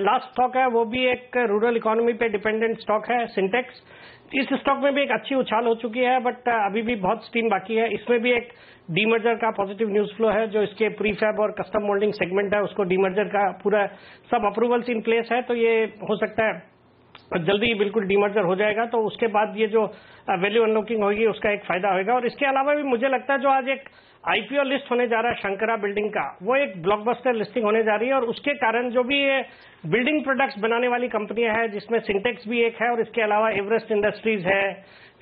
लास्ट स्टॉक है वो भी एक रूरल इकोनॉमी पे डिपेंडेंट स्टॉक है, सिंटेक्स। इस स्टॉक में भी एक अच्छी उछाल हो चुकी है, बट अभी भी बहुत स्टीम बाकी है। इसमें भी एक डीमर्जर का पॉजिटिव न्यूज फ्लो है, जो इसके प्रीफैब और कस्टम मोल्डिंग सेगमेंट है, उसको डीमर्जर का पूरा सब अप्रूवल्स इन प्लेस है, तो ये हो सकता है जल्दी बिल्कुल डीमर्जर हो जाएगा। तो उसके बाद ये जो वैल्यू अनलॉकिंग होगी उसका एक फायदा होगा। और इसके अलावा भी मुझे लगता है जो आज एक आईपीओ लिस्ट होने जा रहा है शंकरा बिल्डिंग का, वो एक ब्लॉकबस्टर लिस्टिंग होने जा रही है, और उसके कारण जो भी ये बिल्डिंग प्रोडक्ट्स बनाने वाली कंपनियां हैं, जिसमें सिंटेक्स भी एक है, और इसके अलावा एवरेस्ट इंडस्ट्रीज है,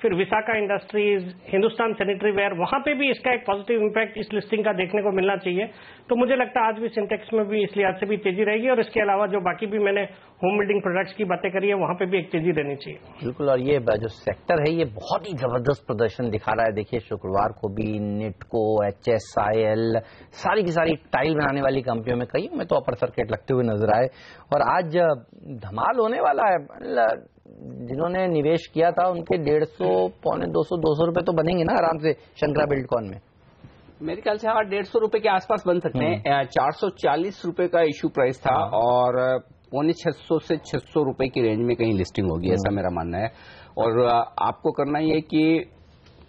फिर Visaka industries, Hindustan sanitary ware, वहां पे भी इसका एक पॉजिटिव इंपैक्ट इस लिस्टिंग का देखने को मिलना चाहिए। तो मुझे लगता है आज भी सिंटेक्स में भी इस लिहाज से भी तेजी रहेगी, और इसके अलावा जो बाकी भी मैंने होम बिल्डिंग प्रोडक्ट्स की बातें करी है, वहां पे भी एक तेजी रहनी चाहिए। बिल्कुल, और ये जो सेक्टर है ये बहुत ही जबरदस्त प्रदर्शन दिखा रहा है। देखिए शुक्रवार को भी निटको, HSIL, सारी की सारी टाइल बनाने वाली कंपनियों में कई में तो अपर सर्किट लगते हुए नजर आए, और आज धमाल होने वाला है। जिन्होंने निवेश किया था उनके 150, पौने 200 रुपए तो बनेंगे ना आराम से शंकरा बिल्डकॉन में। मेरे ख्याल से 150 रुपए के आसपास बन सकते हैं। 440 रुपए का इश्यू प्राइस था, और पौने 600 से 600 रुपए की रेंज में कहीं लिस्टिंग होगी, ऐसा मेरा मानना है। और आपको करना ये कि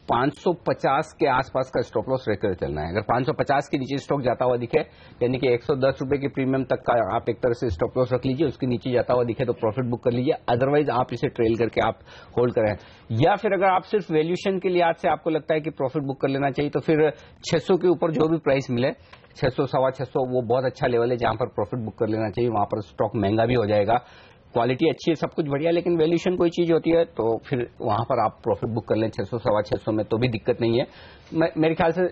550 के आसपास का स्टॉप लॉस रहकर चलना है। अगर 550 के नीचे स्टॉक जाता हुआ दिखे, यानी कि 110 रुपए के प्रीमियम तक का आप एक तरह से स्टॉप लॉस रख लीजिए, उसके नीचे जाता हुआ दिखे तो प्रॉफिट बुक कर लीजिए, अदरवाइज आप इसे ट्रेल करके आप होल्ड करें। या फिर अगर आप सिर्फ वैल्यूएशन के लिहाज से आपको लगता है कि प्रॉफिट बुक कर लेना चाहिए, तो फिर 600 के ऊपर जो भी प्राइस मिले, 600 सवा 600 वो बहुत अच्छा लेवल है जहां पर प्रॉफिट बुक कर लेना चाहिए। वहां पर स्टॉक महंगा भी हो जाएगा, क्वालिटी अच्छी है, सब कुछ बढ़िया, लेकिन वैल्यूएशन कोई चीज होती है तो फिर वहां पर आप प्रॉफिट बुक कर लें 600 सवा 600 में, तो भी दिक्कत नहीं है। मेरे ख्याल से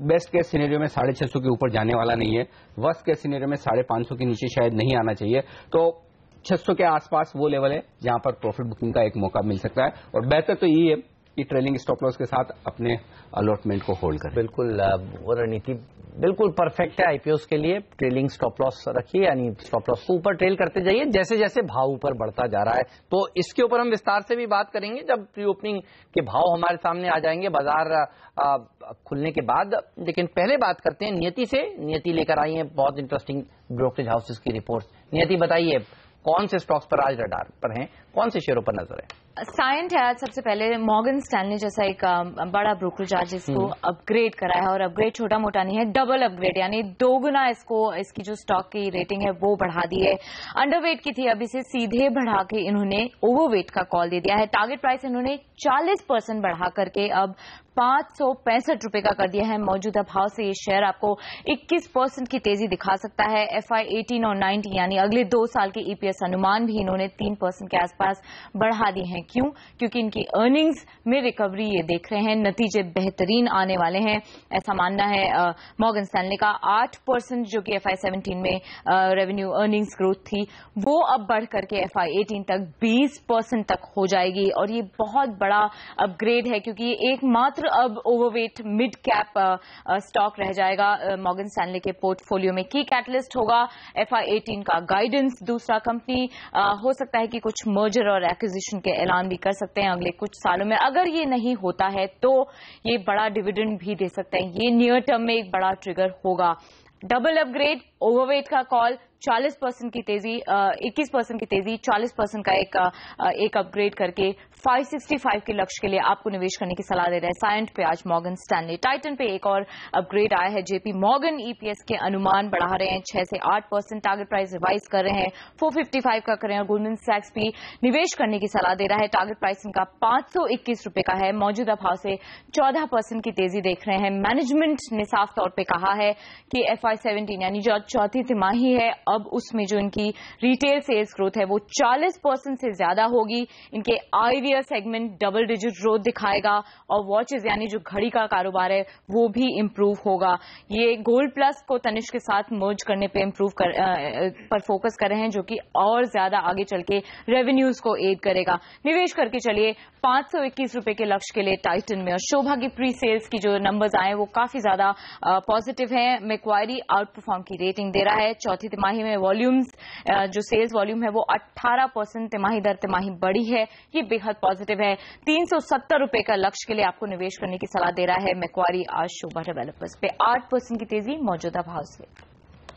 बेस्ट केस सिनेरियो में 650 के ऊपर जाने वाला नहीं है, वर्स्ट केस सिनेरियो में 550 के नीचे शायद नहीं आना चाहिए। तो 600 के आसपास वो लेवल है जहां पर प्रॉफिट बुकिंग का एक मौका मिल सकता है, और बेहतर तो यही है कि ट्रेलिंग स्टॉप लॉस के साथ अपने अलॉटमेंट को होल्ड करें। बिल्कुल, वो रणनीति बिल्कुल परफेक्ट है आईपीओस के लिए। ट्रेलिंग स्टॉप लॉस रखिए, यानी स्टॉप लॉस को ऊपर ट्रेल करते जाइए जैसे जैसे भाव ऊपर बढ़ता जा रहा है। तो इसके ऊपर हम विस्तार से भी बात करेंगे जब प्री ओपनिंग के भाव हमारे सामने आ जाएंगे बाजार खुलने के बाद। लेकिन पहले बात करते हैं नियति से। नियति लेकर आई है बहुत इंटरेस्टिंग ब्रोकरेज हाउसेस की रिपोर्ट। नियति, बताइए कौन से स्टॉक्स पर आज रडार पर हैं, कौन से शेयरों पर नजर है? साइंट है आज सबसे पहले। मॉर्गन स्टैनली जैसा एक बड़ा ब्रोकरेज आज इसको अपग्रेड करा है, और अपग्रेड छोटा मोटा नहीं है, डबल अपग्रेड, यानी दोगुना इसकी जो स्टॉक की रेटिंग है वो बढ़ा दी है। अंडरवेट की थी, अब इसे सीधे बढ़ा के इन्होंने ओवरवेट का कॉल दे दिया है। टारगेट प्राइस इन्होंने 40% बढ़ा करके अब 565 रुपए का कर दिया है। मौजूदा भाव से ये शेयर आपको 21% की तेजी दिखा सकता है। FY 18 और 19 यानी अगले 2 साल के EPS अनुमान भी इन्होंने 3% के आसपास बढ़ा दिए हैं। क्यों? क्योंकि इनकी अर्निंग्स में रिकवरी ये देख रहे हैं, नतीजे बेहतरीन आने वाले हैं, ऐसा मानना है मॉर्गन स्टैनली का। 8% जो कि FY 17 में रेवेन्यू अर्निंग्स ग्रोथ थी वो अब बढ़ करके FY 18 तक 20% तक हो जाएगी, और ये बहुत बड़ा अपग्रेड है क्योंकि ये एकमात्र अब ओवरवेट मिड कैप स्टॉक रह जाएगा मॉर्गन स्टैनली के पोर्टफोलियो में। की कैटलिस्ट होगा FY 18 का गाइडेंस। दूसरा, कंपनी हो सकता है कि कुछ मर्जर और एक्विजिशन के ऐलान भी कर सकते हैं अगले कुछ सालों में। अगर ये नहीं होता है तो ये बड़ा डिविडेंड भी दे सकते हैं, ये नियर टर्म में एक बड़ा ट्रिगर होगा। डबल अपग्रेड, ओवरवेट का कॉल, 40% की तेजी, 21% की तेजी, 40% का एक अपग्रेड करके 565 के लक्ष्य के लिए आपको निवेश करने की सलाह दे रहे हैं साइंट पे आज मॉर्गन स्टैनली। टाइटन पे एक और अपग्रेड आया है। JP मॉर्गन EPS के अनुमान बढ़ा रहे हैं 6 से 8%, टारगेट प्राइस रिवाइज कर रहे हैं 455 का करें, और गोल्डमैन सैक्स भी निवेश करने की सलाह दे रहा है। टारगेट प्राइस इनका 521 रुपए का है, मौजूदा भाव से 14% की तेजी देख रहे हैं। मैनेजमेंट ने साफ तौर पर कहा है कि FY 17 यानी जो चौथी तिमाही है अब उसमें जो इनकी रिटेल सेल्स ग्रोथ है वो 40% से ज्यादा होगी। इनके eyewear segment double digit growth दिखाएगा, और वॉचेस यानी जो घड़ी का कारोबार है वो भी इंप्रूव होगा। ये गोल्ड प्लस को तनिष्क के साथ मर्ज करने पे पर फोकस कर रहे हैं, जो कि और ज्यादा आगे चल के रेवेन्यूज को एड करेगा। निवेश करके चलिए 521 रुपए के लक्ष्य के लिए टाइटन में। और शोभा की प्री सेल्स की जो नंबर्स आए वो काफी ज्यादा पॉजिटिव हैं। मैक्वायरी आउट परफॉर्म की रेटिंग दे रहा है। चौथी तिमाही में वॉल्यूम्स, जो सेल्स वॉल्यूम है वो 18% तिमाही दर तिमाही बढ़ी है, ये बेहद पॉजिटिव है। 370 रुपए का लक्ष्य के लिए आपको निवेश करने की सलाह दे रहा है मैक्वायरी आज शोभा डेवलपर्स पे। 8% की तेजी मौजूदा भाव से।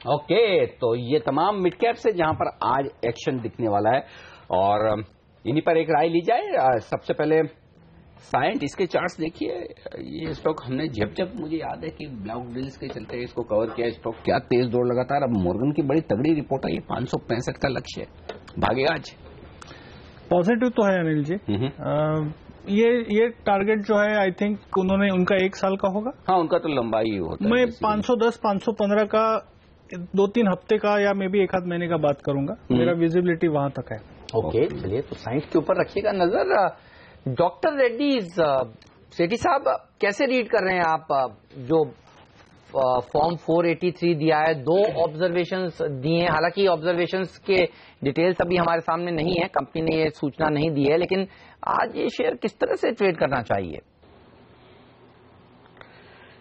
ओके, तो ये तमाम मिड कैप से जहां पर आज एक्शन दिखने वाला है, और इन्हीं पर एक राय ली जाए। सबसे पहले साइंट, इसके चार्ट्स देखिए। ये स्टॉक हमने जब मुझे याद है कि ब्लॉक डील्स के चलते इसको कवर किया, स्टॉक क्या तेज दौड़ लगातार। अब मॉर्गन की बड़ी तगड़ी रिपोर्ट आई है, 565 का लक्ष्य है, भागेगा आज। पॉजिटिव तो है अनिल जी। ये टारगेट जो है आई थिंक उनका 1 साल का होगा। हाँ, उनका तो लंबा ही होता है। मैं 510 515 का 2-3 हफ्ते का या मे भी 1 आध महीने का बात करूंगा। मेरा विजिबिलिटी वहां तक है। ओके, चलिए तो साइंस के ऊपर रखिएगा नजर। डॉक्टर रेड्डी सेठी साहब, कैसे रीड कर रहे हैं आप जो फॉर्म 483 दिया है? 2 ऑब्जर्वेशंस दिए हैं, हालांकि ऑब्जर्वेशंस के डिटेल्स अभी हमारे सामने नहीं है, कंपनी ने ये सूचना नहीं दी है, लेकिन आज ये शेयर किस तरह से ट्रेड करना चाहिए?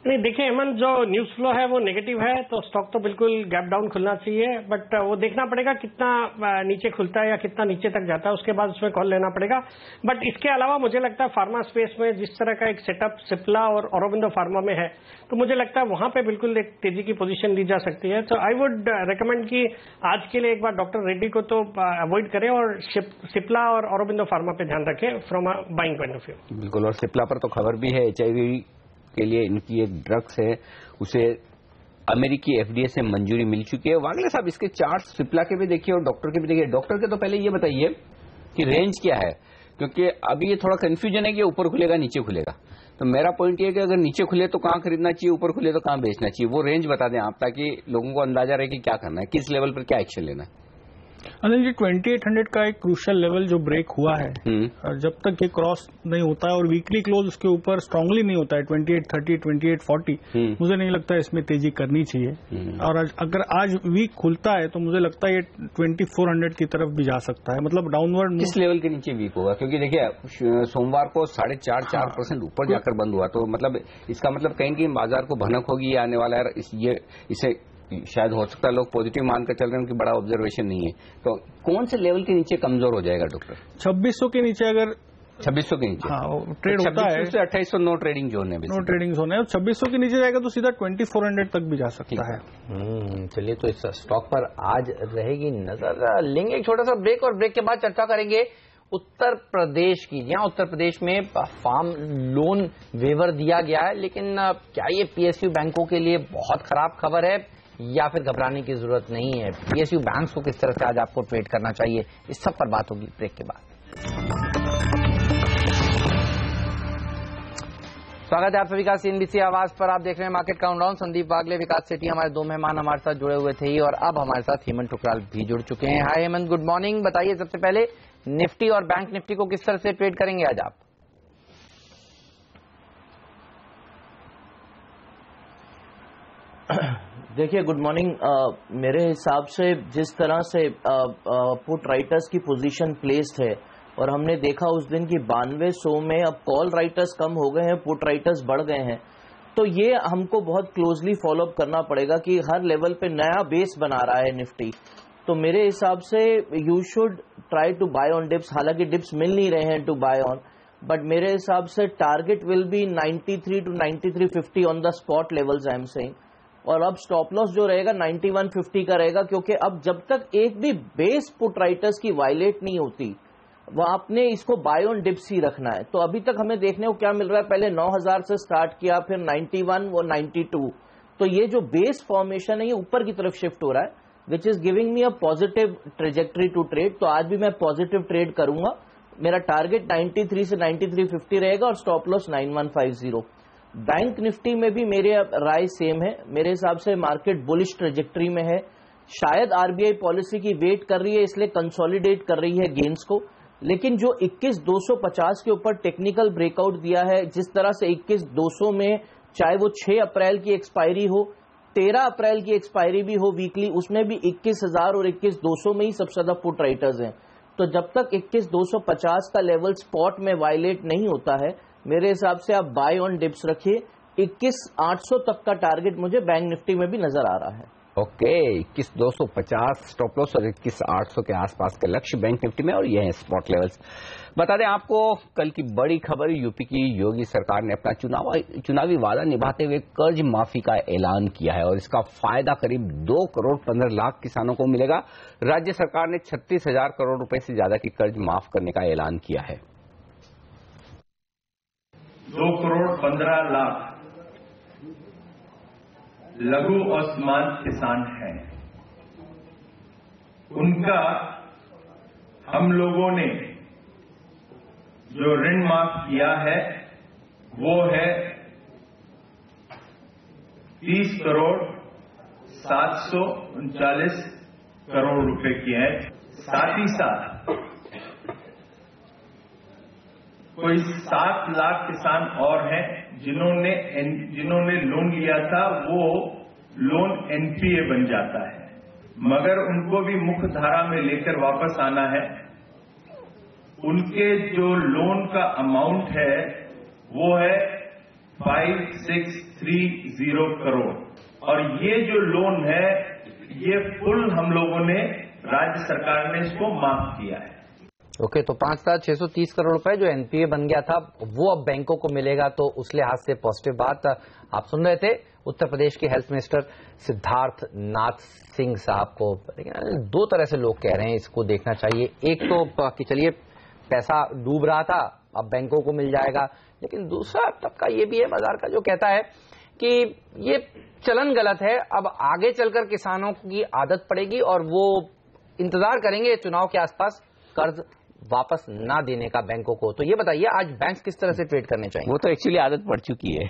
नहीं, देखिए हेमंत, जो न्यूज फ्लो है वो नेगेटिव है, तो स्टॉक तो बिल्कुल गैप डाउन खुलना चाहिए, बट वो देखना पड़ेगा कितना नीचे खुलता है या कितना नीचे तक जाता है, उसके बाद उसमें कॉल लेना पड़ेगा। बट इसके अलावा मुझे लगता है फार्मा स्पेस में जिस तरह का एक सेटअप सिप्ला और औरोबिंदो फार्मा में है, तो मुझे लगता है वहां पे बिल्कुल एक तेजी की पोजीशन ली जा सकती है। तो आई वुड रिकमेंड कि आज के लिए एक बार डॉक्टर रेड्डी को तो अवॉइड करें और सिप्ला और औरोबिंदो फार्मा पे ध्यान रखें from a buying point of view. बिल्कुल, और सिप्ला पर तो खबर भी है, HIV के लिए इनकी एक ड्रग्स है, उसे अमेरिकी FDA से मंजूरी मिल चुकी है। वागले साहब, इसके चार्ट सिप्ला के भी देखिए और डॉक्टर के भी देखिए। डॉक्टर के तो पहले ये बताइए कि रेंज क्या है, क्योंकि अभी ये थोड़ा कंफ्यूजन है कि ऊपर खुलेगा नीचे खुलेगा। तो मेरा पॉइंट ये है कि अगर नीचे खुले तो कहां खरीदना चाहिए, ऊपर खुले तो कहां बेचना चाहिए, वो रेंज बता दें आप, ताकि लोगों को अंदाजा रहे कि क्या करना है, किस लेवल पर क्या एक्शन लेना है। अनिल जी, 2800 का एक क्रूशियल लेवल जो ब्रेक हुआ है, और जब तक ये क्रॉस नहीं होता है और वीकली क्लोज उसके ऊपर स्ट्रांगली नहीं होता है 2830, 2840, मुझे नहीं लगता है इसमें तेजी करनी चाहिए। और अगर आज वीक खुलता है तो मुझे लगता है ये 2400 की तरफ भी जा सकता है, मतलब डाउनवर्ड। किस लेवल के नीचे वीक होगा? क्योंकि देखिए सोमवार को 4.5% ऊपर जाकर बंद हुआ, तो मतलब इसका मतलब कहीं कहीं बाजार को भनक होगी आने वाला है। इसे शायद हो सकता है लोग पॉजिटिव मानकर चल रहे हैं कि बड़ा ऑब्जर्वेशन नहीं है, तो कौन से लेवल के नीचे कमजोर हो जाएगा डॉक्टर? 2600 के नीचे, अगर 2600 के नीचे ट्रेड होता है, 2600 से 2800 नो ट्रेडिंग जोन है, नो ट्रेडिंग जोन है, और 2600 के नीचे जाएगा तो सीधा 2400 तक भी जा सकता है। चलिए, तो इस स्टॉक पर आज रहेगी नजर। लेंगे एक छोटा सा ब्रेक और ब्रेक के बाद चर्चा करेंगे उत्तर प्रदेश की। जहां उत्तर प्रदेश में फार्म लोन वेवर दिया गया है, लेकिन क्या ये PSU बैंकों के लिए बहुत खराब खबर है या फिर घबराने की जरूरत नहीं है? PSU बैंक्स को किस तरह से आज आपको ट्रेड करना चाहिए, इस सब पर बात होगी ब्रेक के बाद। स्वागत है आप सभी का CNBC आवाज पर। आप देख रहे हैं मार्केट काउंटडाउन। संदीप वागले, विकास सेठी हमारे दो मेहमान हमारे साथ जुड़े हुए थे और अब हमारे साथ हेमंत ठुकराल भी जुड़ चुके हैं। हाय हेमंत, गुड मॉर्निंग। बताइए सबसे पहले निफ्टी और बैंक निफ्टी को किस तरह से ट्रेड करेंगे आज आप? देखिए, गुड मॉर्निंग। मेरे हिसाब से जिस तरह से पुट राइटर्स की पोजीशन प्लेस्ड है और हमने देखा उस दिन की 9200 में, अब कॉल राइटर्स कम हो गए हैं, पुट राइटर्स बढ़ गए हैं, तो ये हमको बहुत क्लोजली फॉलोअप करना पड़ेगा कि हर लेवल पे नया बेस बना रहा है निफ्टी। तो मेरे हिसाब से you should try to buy on dips. हालांकि डिप्स मिल नहीं रहे हैं टू बाय ऑन, बट मेरे हिसाब से target will be 93 to 9350 on the spot levels I am saying. और अब स्टॉप लॉस जो रहेगा 9150 का रहेगा, क्योंकि अब जब तक एक भी बेस पुट राइटर्स की वायलेट नहीं होती, वो आपने इसको बाय ऑन डिप्स ही रखना है। तो अभी तक हमें देखने को क्या मिल रहा है, पहले 9000 से स्टार्ट किया, फिर 91, वो 92, तो ये जो बेस फॉर्मेशन है ये ऊपर की तरफ शिफ्ट हो रहा है, which is giving me a positive trajectory to trade. तो आज भी मैं पॉजिटिव ट्रेड करूंगा। मेरा टारगेट 93 से 9350 रहेगा और स्टॉप लॉस 9150। बैंक निफ्टी में भी मेरे राय सेम है। मेरे हिसाब से मार्केट बुलिश ट्रेजेक्टरी में है। शायद आरबीआई पॉलिसी की वेट कर रही है, इसलिए कंसोलिडेट कर रही है गेन्स को, लेकिन जो 21250 के ऊपर टेक्निकल ब्रेकआउट दिया है, जिस तरह से 21200 में, चाहे वो 6 अप्रैल की एक्सपायरी हो, 13 अप्रैल की एक्सपायरी भी हो वीकली, उसमें भी 21000 और 21200 में ही सबसे ज्यादा पुट राइटर्स हैं। तो जब तक 21250 का लेवल स्पॉट में वायलेट नहीं होता है, मेरे हिसाब से आप बाय ऑन डिप्स रखिए। 21800 तक का टारगेट मुझे बैंक निफ्टी में भी नजर आ रहा है। ओके, 21250 स्टॉप लॉस और 21800 के आसपास के लक्ष्य बैंक निफ्टी में, और ये है स्पॉट लेवल्स। बता दें आपको कल की बड़ी खबर, यूपी की योगी सरकार ने अपना चुनावी वादा निभाते हुए कर्ज माफी का ऐलान किया है और इसका फायदा करीब 2 करोड़ 15 लाख किसानों को मिलेगा। राज्य सरकार ने 36,000 करोड़ रुपए से ज्यादा की कर्ज माफ करने का ऐलान किया है। 2 करोड़ 15 लाख लघु और सीमांत किसान हैं, उनका हम लोगों ने जो ऋण माफ किया है वो है 30 करोड़ 739 करोड़ रुपए की है। साथ ही साथ कोई 7 लाख किसान और हैं जिन्होंने लोन लिया था, वो लोन एनपीए बन जाता है, मगर उनको भी मुख्य धारा में लेकर वापस आना है। उनके जो लोन का अमाउंट है वो है 5630 करोड़। और ये जो लोन है ये फुल हम लोगों ने राज्य सरकार ने इसको माफ किया है। ओके, तो 5,630 करोड़ रुपए जो एनपीए बन गया था वो अब बैंकों को मिलेगा, तो उस लिहाज से पॉजिटिव बात। आप सुन रहे थे उत्तर प्रदेश के हेल्थ मिनिस्टर सिद्धार्थ नाथ सिंह साहब को। लेकिन दो तरह से लोग कह रहे हैं इसको देखना चाहिए। एक तो कि चलिए पैसा डूब रहा था अब बैंकों को मिल जाएगा, लेकिन दूसरा तबका ये भी है बाजार का जो कहता है कि ये चलन गलत है, अब आगे चलकर किसानों की आदत पड़ेगी और वो इंतजार करेंगे चुनाव के आसपास कर्ज वापस ना देने का बैंकों को। तो ये बताइए आज बैंक किस तरह से ट्रेड करने चाहिए? वो तो एक्चुअली आदत पड़ चुकी है।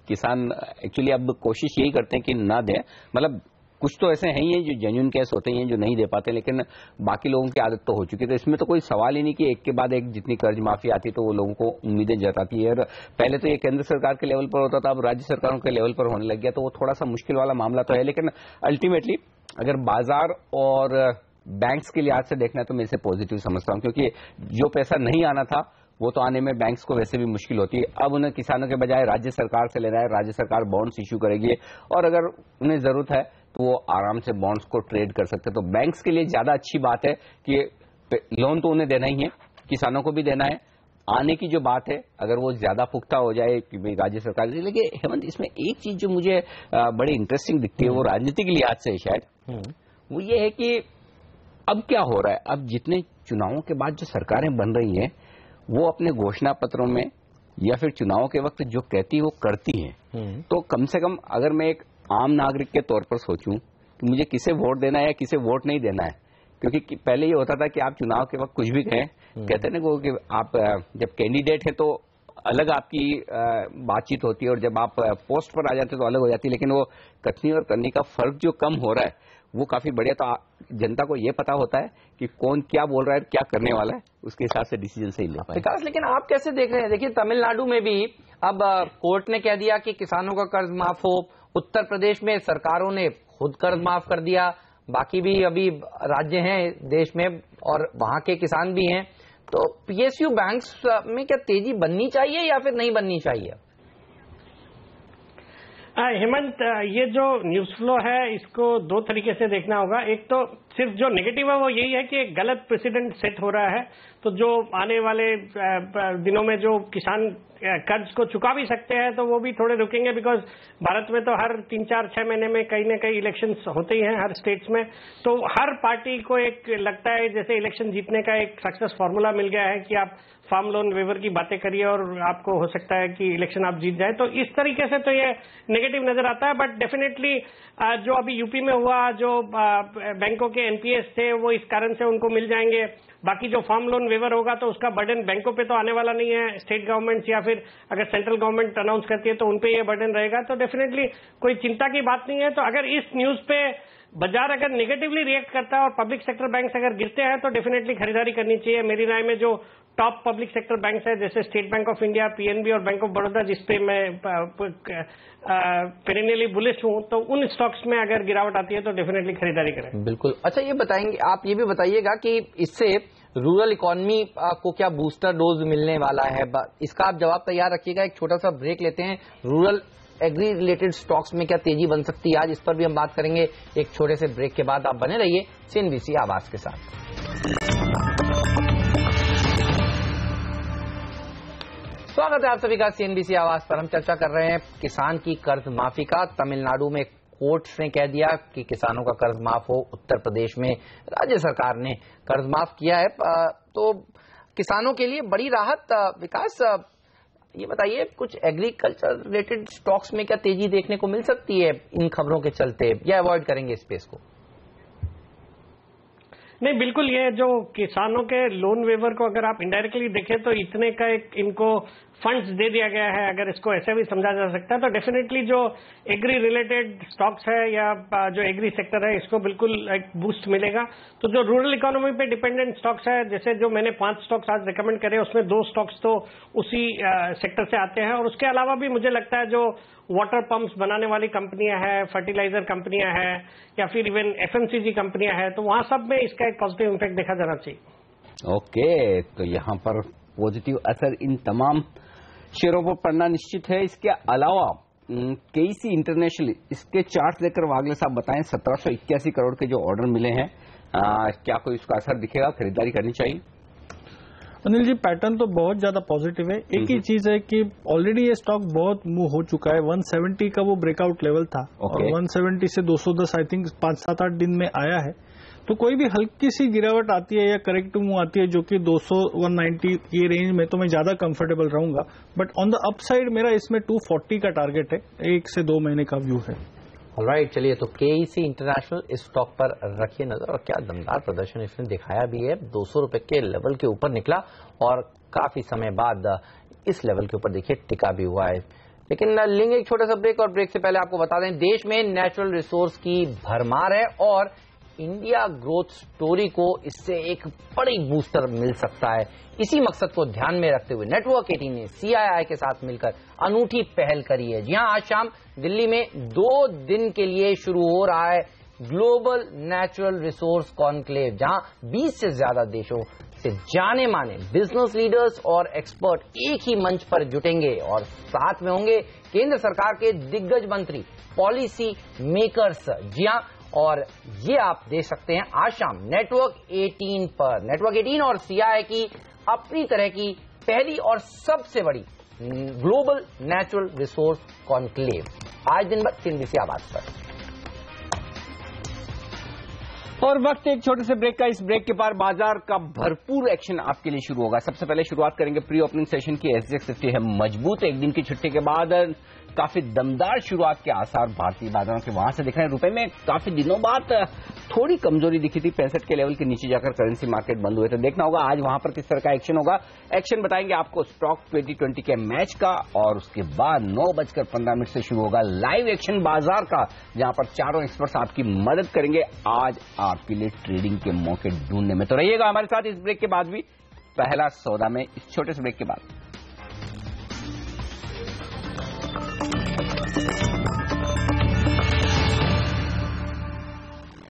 किसान एक्चुअली अब कोशिश यही करते हैं कि ना दें। मतलब कुछ तो ऐसे हैं ही जो जेन्युइन केस होते हैं जो नहीं दे पाते, लेकिन बाकी लोगों की आदत तो हो चुकी है। तो इसमें तो कोई सवाल ही नहीं कि एक के बाद एक जितनी कर्ज माफी आती तो वो लोगों को उम्मीदें जताती है। और पहले तो ये केंद्र सरकार के लेवल पर होता था, अब राज्य सरकारों के लेवल पर होने लग गया, तो वो थोड़ा सा मुश्किल वाला मामला तो है। लेकिन अल्टीमेटली अगर बाजार और बैंक्स के लिहाज से देखना है तो मैं इसे पॉजिटिव समझता हूं, क्योंकि जो पैसा नहीं आना था वो तो आने में बैंक्स को वैसे भी मुश्किल होती है। अब उन्हें किसानों के बजाय राज्य सरकार से लेना है, राज्य सरकार बॉन्ड्स इश्यू करेगी और अगर उन्हें जरूरत है तो वो आराम से बॉन्ड्स को ट्रेड कर सकते हैं। तो बैंक्स के लिए ज्यादा अच्छी बात है कि लोन तो उन्हें देना ही है, किसानों को भी देना है। आने की जो बात है अगर वो ज्यादा पुख्ता हो जाए कि भाई राज्य सरकार, लेकिन हेमंत इसमें एक चीज जो मुझे बड़ी इंटरेस्टिंग दिखती है वो राजनीतिक लिहाज से शायद वो ये है कि अब क्या हो रहा है, अब जितने चुनावों के बाद जो सरकारें बन रही हैं वो अपने घोषणा पत्रों में या फिर चुनाव के वक्त जो कहती है वो करती हैं। तो कम से कम अगर मैं एक आम नागरिक के तौर पर सोचूं कि मुझे किसे वोट देना है या किसे वोट नहीं देना है, क्योंकि पहले ये होता था कि आप चुनाव के वक्त कुछ भी कहें, कहते हैं ना कि आप जब कैंडिडेट है तो अलग आपकी बातचीत होती है और जब आप पोस्ट पर आ जाते तो अलग हो जाती है। लेकिन वो कथनी और करनी का फर्क जो कम हो रहा है वो काफी बढ़िया। तो जनता को ये पता होता है कि कौन क्या बोल रहा है, क्या करने वाला है, उसके हिसाब से डिसीजन सही ले पाए। विकास, लेकिन आप कैसे देख रहे हैं? देखिए तमिलनाडु में भी अब कोर्ट ने कह दिया कि किसानों का कर्ज माफ हो, उत्तर प्रदेश में सरकारों ने खुद कर्ज माफ कर दिया, बाकी भी अभी राज्य हैं देश में और वहां के किसान भी हैं। तो पीएसयू बैंक्स में क्या तेजी बननी चाहिए या फिर नहीं बननी चाहिए? हेमंत, ये जो न्यूज फ्लो है इसको दो तरीके से देखना होगा। एक तो सिर्फ जो नेगेटिव है वो यही है कि एक गलत प्रेसिडेंट सेट हो रहा है, तो जो आने वाले दिनों में जो किसान कर्ज को चुका भी सकते हैं तो वो भी थोड़े रुकेंगे, बिकॉज भारत में तो हर 3-4-6 महीने में कहीं न कहीं इलेक्शंस होते ही हैं हर स्टेट्स में। तो हर पार्टी को एक लगता है जैसे इलेक्शन जीतने का एक सक्सेस फॉर्मूला मिल गया है कि आप फार्म लोन वेवर की बातें करिए और आपको हो सकता है कि इलेक्शन आप जीत जाए। तो इस तरीके से तो ये नेगेटिव नजर आता है। बट डेफिनेटली जो अभी यूपी में हुआ, जो बैंकों के एनपीएस थे वो इस कारण से उनको मिल जाएंगे। बाकी जो फार्म लोन वेवर होगा तो उसका बर्डन बैंकों पे तो आने वाला नहीं है, स्टेट गवर्नमेंट्स या फिर अगर सेंट्रल गवर्नमेंट अनाउंस करती है तो उनपे ये बर्डन रहेगा। तो डेफिनेटली कोई चिंता की बात नहीं है। तो अगर इस न्यूज पे बाजार अगर नेगेटिवली रिएक्ट करता है और पब्लिक सेक्टर बैंक्स अगर गिरते हैं तो डेफिनेटली खरीदारी करनी चाहिए। मेरी राय में जो टॉप पब्लिक सेक्टर बैंक्स है जैसे state bank of India, PNB और बैंक ऑफ बड़ौदा, जिसपे मैं पेरेनियली बुलिश हूं, तो उन स्टॉक्स में अगर गिरावट आती है तो डेफिनेटली खरीदारी करें। बिल्कुल। अच्छा, ये बताएंगे आप, ये भी बताइएगा कि इससे रूरल इकोनॉमी को क्या बूस्टर डोज मिलने वाला है? इसका आप जवाब तैयार रखिएगा। एक छोटा सा ब्रेक लेते हैं। रूरल एग्री रिलेटेड स्टॉक्स में क्या तेजी बन सकती है आज, इस पर भी हम बात करेंगे एक छोटे से ब्रेक के बाद। आप बने रहिए सीएनबीसी आवाज के साथ। स्वागत है आप सभी का सीएनबीसी आवाज पर। हम चर्चा कर रहे हैं किसान की कर्ज माफी का। तमिलनाडु में कोर्ट ने कह दिया कि किसानों का कर्ज माफ हो, उत्तर प्रदेश में राज्य सरकार ने कर्ज माफ किया है, तो किसानों के लिए बड़ी राहत। विकास, ये बताइए कुछ एग्रीकल्चर रिलेटेड स्टॉक्स में क्या तेजी देखने को मिल सकती है इन खबरों के चलते, या अवॉइड करेंगे स्पेस को? नहीं, बिल्कुल। ये जो किसानों के लोन वेवर को अगर आप इनडायरेक्टली देखें तो इतने का एक इनको फंड्स दे दिया गया है, अगर इसको ऐसे भी समझा जा सकता है। तो डेफिनेटली जो एग्री रिलेटेड स्टॉक्स है या जो एग्री सेक्टर है इसको बिल्कुल एक बूस्ट मिलेगा। तो जो रूरल इकोनॉमी पे डिपेंडेंट स्टॉक्स है, जैसे जो मैंने 5 स्टॉक्स आज रिकमेंड करे उसमें 2 स्टॉक्स तो उसी सेक्टर से आते हैं। और उसके अलावा भी मुझे लगता है जो वाटर पंप्स बनाने वाली कंपनियां हैं, फर्टिलाइजर कंपनियां हैं या फिर इवन एफएमसीजी कंपनियां हैं, तो वहां सब में इसका एक पॉजिटिव इम्पैक्ट देखा जाना चाहिए। ओके, तो यहाँ पर पॉजिटिव असर इन तमाम शेयरों पर पड़ना निश्चित है। इसके अलावा केईसी इंटरनेशनल, इसके चार्ट देखकर वागले साहब बताएं, 1781 करोड़ के जो ऑर्डर मिले हैं, क्या कोई उसका असर दिखेगा, खरीदारी करनी चाहिए? अनिल जी, पैटर्न तो बहुत ज्यादा पॉजिटिव है। एक ही चीज है कि ऑलरेडी ये स्टॉक बहुत मूव हो चुका है। 170 का वो ब्रेकआउट लेवल था और 170 से 210 आई थिंक 5-7-8 दिन में आया है। तो कोई भी हल्की सी गिरावट आती है या करेक्टिव मूव आती है जो कि 200-190 ये रेंज में, तो मैं ज्यादा कंफर्टेबल रहूंगा। बट ऑन द अपसाइड मेरा इसमें 240 का टारगेट है, 1 से 2 महीने का व्यू है। ऑलराइट, चलिए तो केईसी इंटरनेशनल इस स्टॉक पर रखिए नजर, और क्या दमदार प्रदर्शन इसने दिखाया भी है। 200 रुपए के लेवल के ऊपर निकला और काफी समय बाद इस लेवल के ऊपर देखिए टिका भी हुआ है। लेकिन लेंगे एक छोटा सा ब्रेक, और ब्रेक से पहले आपको बता दें देश में नेचुरल रिसोर्स की भरमार है और इंडिया ग्रोथ स्टोरी को इससे एक बड़ी बूस्टर मिल सकता है। इसी मकसद को ध्यान में रखते हुए नेटवर्क 18 ने CII के साथ मिलकर अनूठी पहल करी है। जी हां, आज शाम दिल्ली में 2 दिन के लिए शुरू हो रहा है ग्लोबल नेचुरल रिसोर्स कॉन्क्लेव, जहां 20 से ज्यादा देशों से जाने माने बिजनेस लीडर्स और एक्सपर्ट एक ही मंच पर जुटेंगे और साथ में होंगे केंद्र सरकार के दिग्गज मंत्री, पॉलिसी मेकर्स। जी हां, और ये आप देख सकते हैं आज शाम नेटवर्क 18 पर। नेटवर्क 18 और CII की अपनी तरह की पहली और सबसे बड़ी ग्लोबल नेचुरल रिसोर्स कॉन्क्लेव आज दिन भर CNBC आवाज पर। और वक्त एक छोटे से ब्रेक का। इस ब्रेक के बाद बाजार का भरपूर एक्शन आपके लिए शुरू होगा। सबसे पहले शुरुआत करेंगे प्री ओपनिंग सेशन की। SGX निफ्टी है मजबूत, एक दिन की छुट्टी के बाद काफी दमदार शुरुआत के आसार भारतीय बाजारों के वहां से दिख रहे हैं। रुपए में काफी दिनों बाद थोड़ी कमजोरी दिखी थी, 65 के लेवल के नीचे जाकर करेंसी मार्केट बंद हुए थे। देखना होगा आज वहां पर किस तरह का एक्शन होगा। एक्शन बताएंगे आपको स्टॉक 2020 के मैच का, और उसके बाद 9:15 से शुरू होगा लाइव एक्शन बाजार का, जहां पर चारों एक्सपर्ट्स आपकी मदद करेंगे आज आपके लिए ट्रेडिंग के मौके ढूंढने में। तो रहिएगा हमारे साथ इस ब्रेक के बाद भी। पहला सौदा में इस छोटे से ब्रेक के बाद।